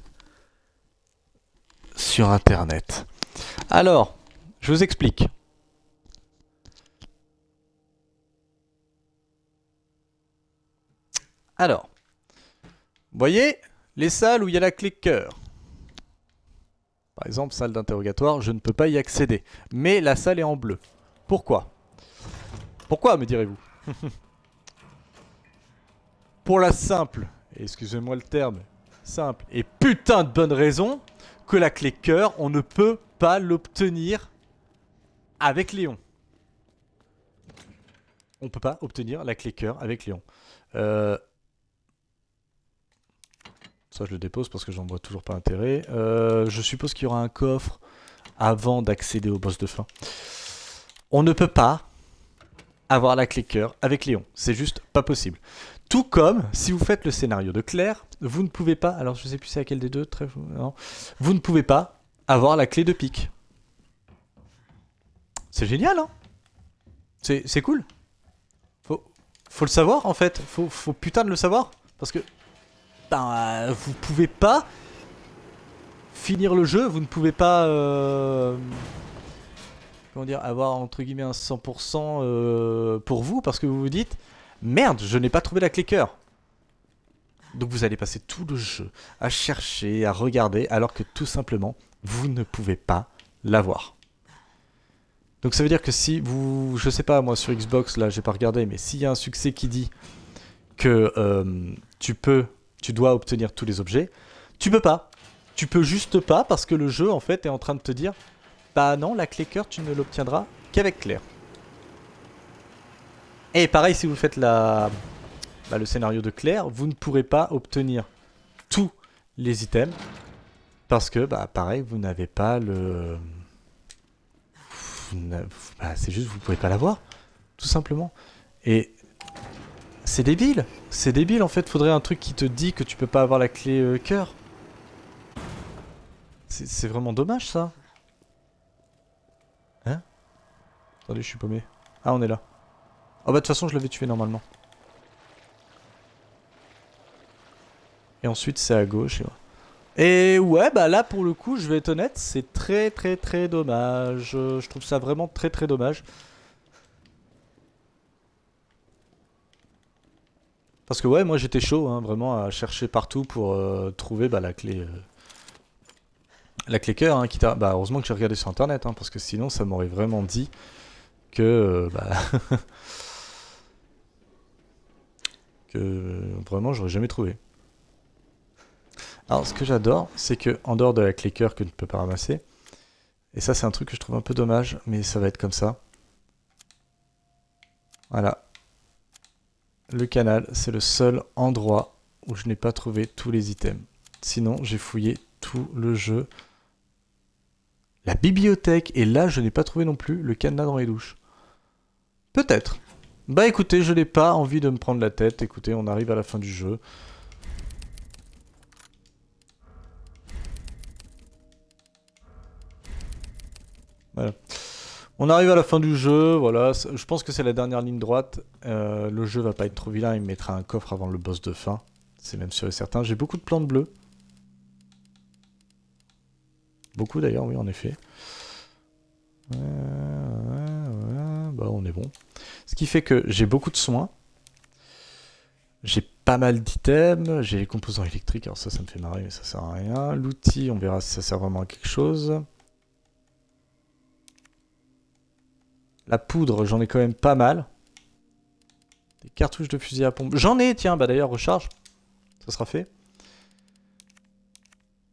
sur internet. Alors, je vous explique. Alors, vous voyez les salles où il y a la clé cœur. Par exemple, salle d'interrogatoire, je ne peux pas y accéder. Mais la salle est en bleu. Pourquoi? Pourquoi, me direz-vous? Pour la simple, excusez-moi le terme, simple et putain de bonne raison que la clé cœur, on ne peut pas l'obtenir avec Léon. On peut pas obtenir la clé cœur avec Léon. Ça, je le dépose parce que j'en vois toujours pas intérêt. Je suppose qu'il y aura un coffre avant d'accéder au boss de fin. On ne peut pas avoir la clé cœur avec Léon. C'est juste pas possible. Tout comme, si vous faites le scénario de Claire, vous ne pouvez pas... Alors, je sais plus c'est laquelle des deux. Non, vous ne pouvez pas avoir la clé de pique. C'est génial, hein? C'est cool. Faut le savoir, en fait. Faut putain de le savoir. Parce que... Ben, vous pouvez pas finir le jeu. Vous ne pouvez pas... comment dire, avoir entre guillemets un 100% pour vous parce que vous vous dites merde, je n'ai pas trouvé la clé cœur. Donc vous allez passer tout le jeu à chercher, à regarder alors que tout simplement vous ne pouvez pas l'avoir. Donc ça veut dire que si vous, je sais pas moi sur Xbox là j'ai pas regardé, mais s'il y a un succès qui dit que tu dois obtenir tous les objets, tu peux pas. Tu peux juste pas parce que le jeu en fait est en train de te dire bah non, la clé cœur, tu ne l'obtiendras qu'avec Claire. Et pareil, si vous faites le scénario de Claire, vous ne pourrez pas obtenir tous les items. Parce que, bah pareil, vous n'avez pas le... Bah, c'est juste, vous ne pouvez pas l'avoir. Tout simplement. Et c'est débile. C'est débile, en fait. Faudrait un truc qui te dit que tu peux pas avoir la clé cœur. C'est vraiment dommage, ça. Hein? Attendez, je suis paumé. Ah, on est là. Oh bah de toute façon, je l'avais tué normalement. Et ensuite, c'est à gauche. Et ouais, bah là, pour le coup, je vais être honnête, c'est très très très dommage. Je trouve ça vraiment très très dommage. Parce que ouais, moi j'étais chaud, hein, vraiment, à chercher partout pour trouver bah, la clé... la clé cœur, hein, bah heureusement que j'ai regardé sur internet, hein, parce que sinon ça m'aurait vraiment dit que... bah... que vraiment j'aurais jamais trouvé. Alors ce que j'adore, c'est que en dehors de la clé cœur que tu ne peux pas ramasser, et ça c'est un truc que je trouve un peu dommage, mais ça va être comme ça. Voilà. Le canal, c'est le seul endroit où je n'ai pas trouvé tous les items. Sinon, j'ai fouillé tout le jeu. La bibliothèque, et là je n'ai pas trouvé non plus le cadenas dans les douches. Peut-être. Bah écoutez, je n'ai pas envie de me prendre la tête. Écoutez, on arrive à la fin du jeu. Voilà. On arrive à la fin du jeu, voilà. Je pense que c'est la dernière ligne droite. Le jeu va pas être trop vilain, il me mettra un coffre avant le boss de fin. C'est même sûr et certain. J'ai beaucoup de plantes bleues. Beaucoup d'ailleurs, oui, en effet. Bah on est bon. Ce qui fait que j'ai beaucoup de soins. J'ai pas mal d'items. J'ai les composants électriques, alors ça me fait marrer, mais ça sert à rien. L'outil, on verra si ça sert vraiment à quelque chose. La poudre, j'en ai quand même pas mal. Des cartouches de fusil à pompe. J'en ai, tiens, bah d'ailleurs, recharge. Ça sera fait.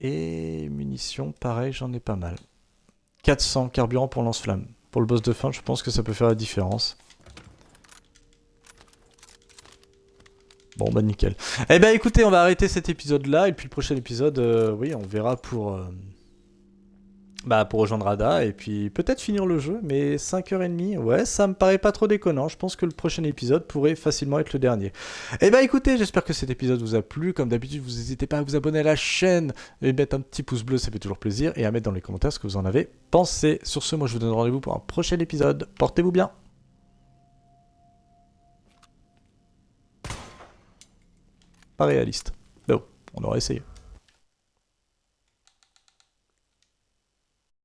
Et munitions, pareil, j'en ai pas mal. 400 carburant pour lance-flamme. Pour le boss de fin, je pense que ça peut faire la différence. Bon, bah nickel. Eh ben écoutez, on va arrêter cet épisode-là. Et puis le prochain épisode, oui, on verra pour rejoindre Ada. Et puis peut-être finir le jeu. Mais 5h30, ouais, ça me paraît pas trop déconnant. Je pense que le prochain épisode pourrait facilement être le dernier. Eh ben écoutez, j'espère que cet épisode vous a plu. Comme d'habitude, vous n'hésitez pas à vous abonner à la chaîne. Et mettre un petit pouce bleu, ça fait toujours plaisir. Et à mettre dans les commentaires ce que vous en avez pensé. Sur ce, moi je vous donne rendez-vous pour un prochain épisode. Portez-vous bien. Pas réaliste. Mais bon, on aura essayé.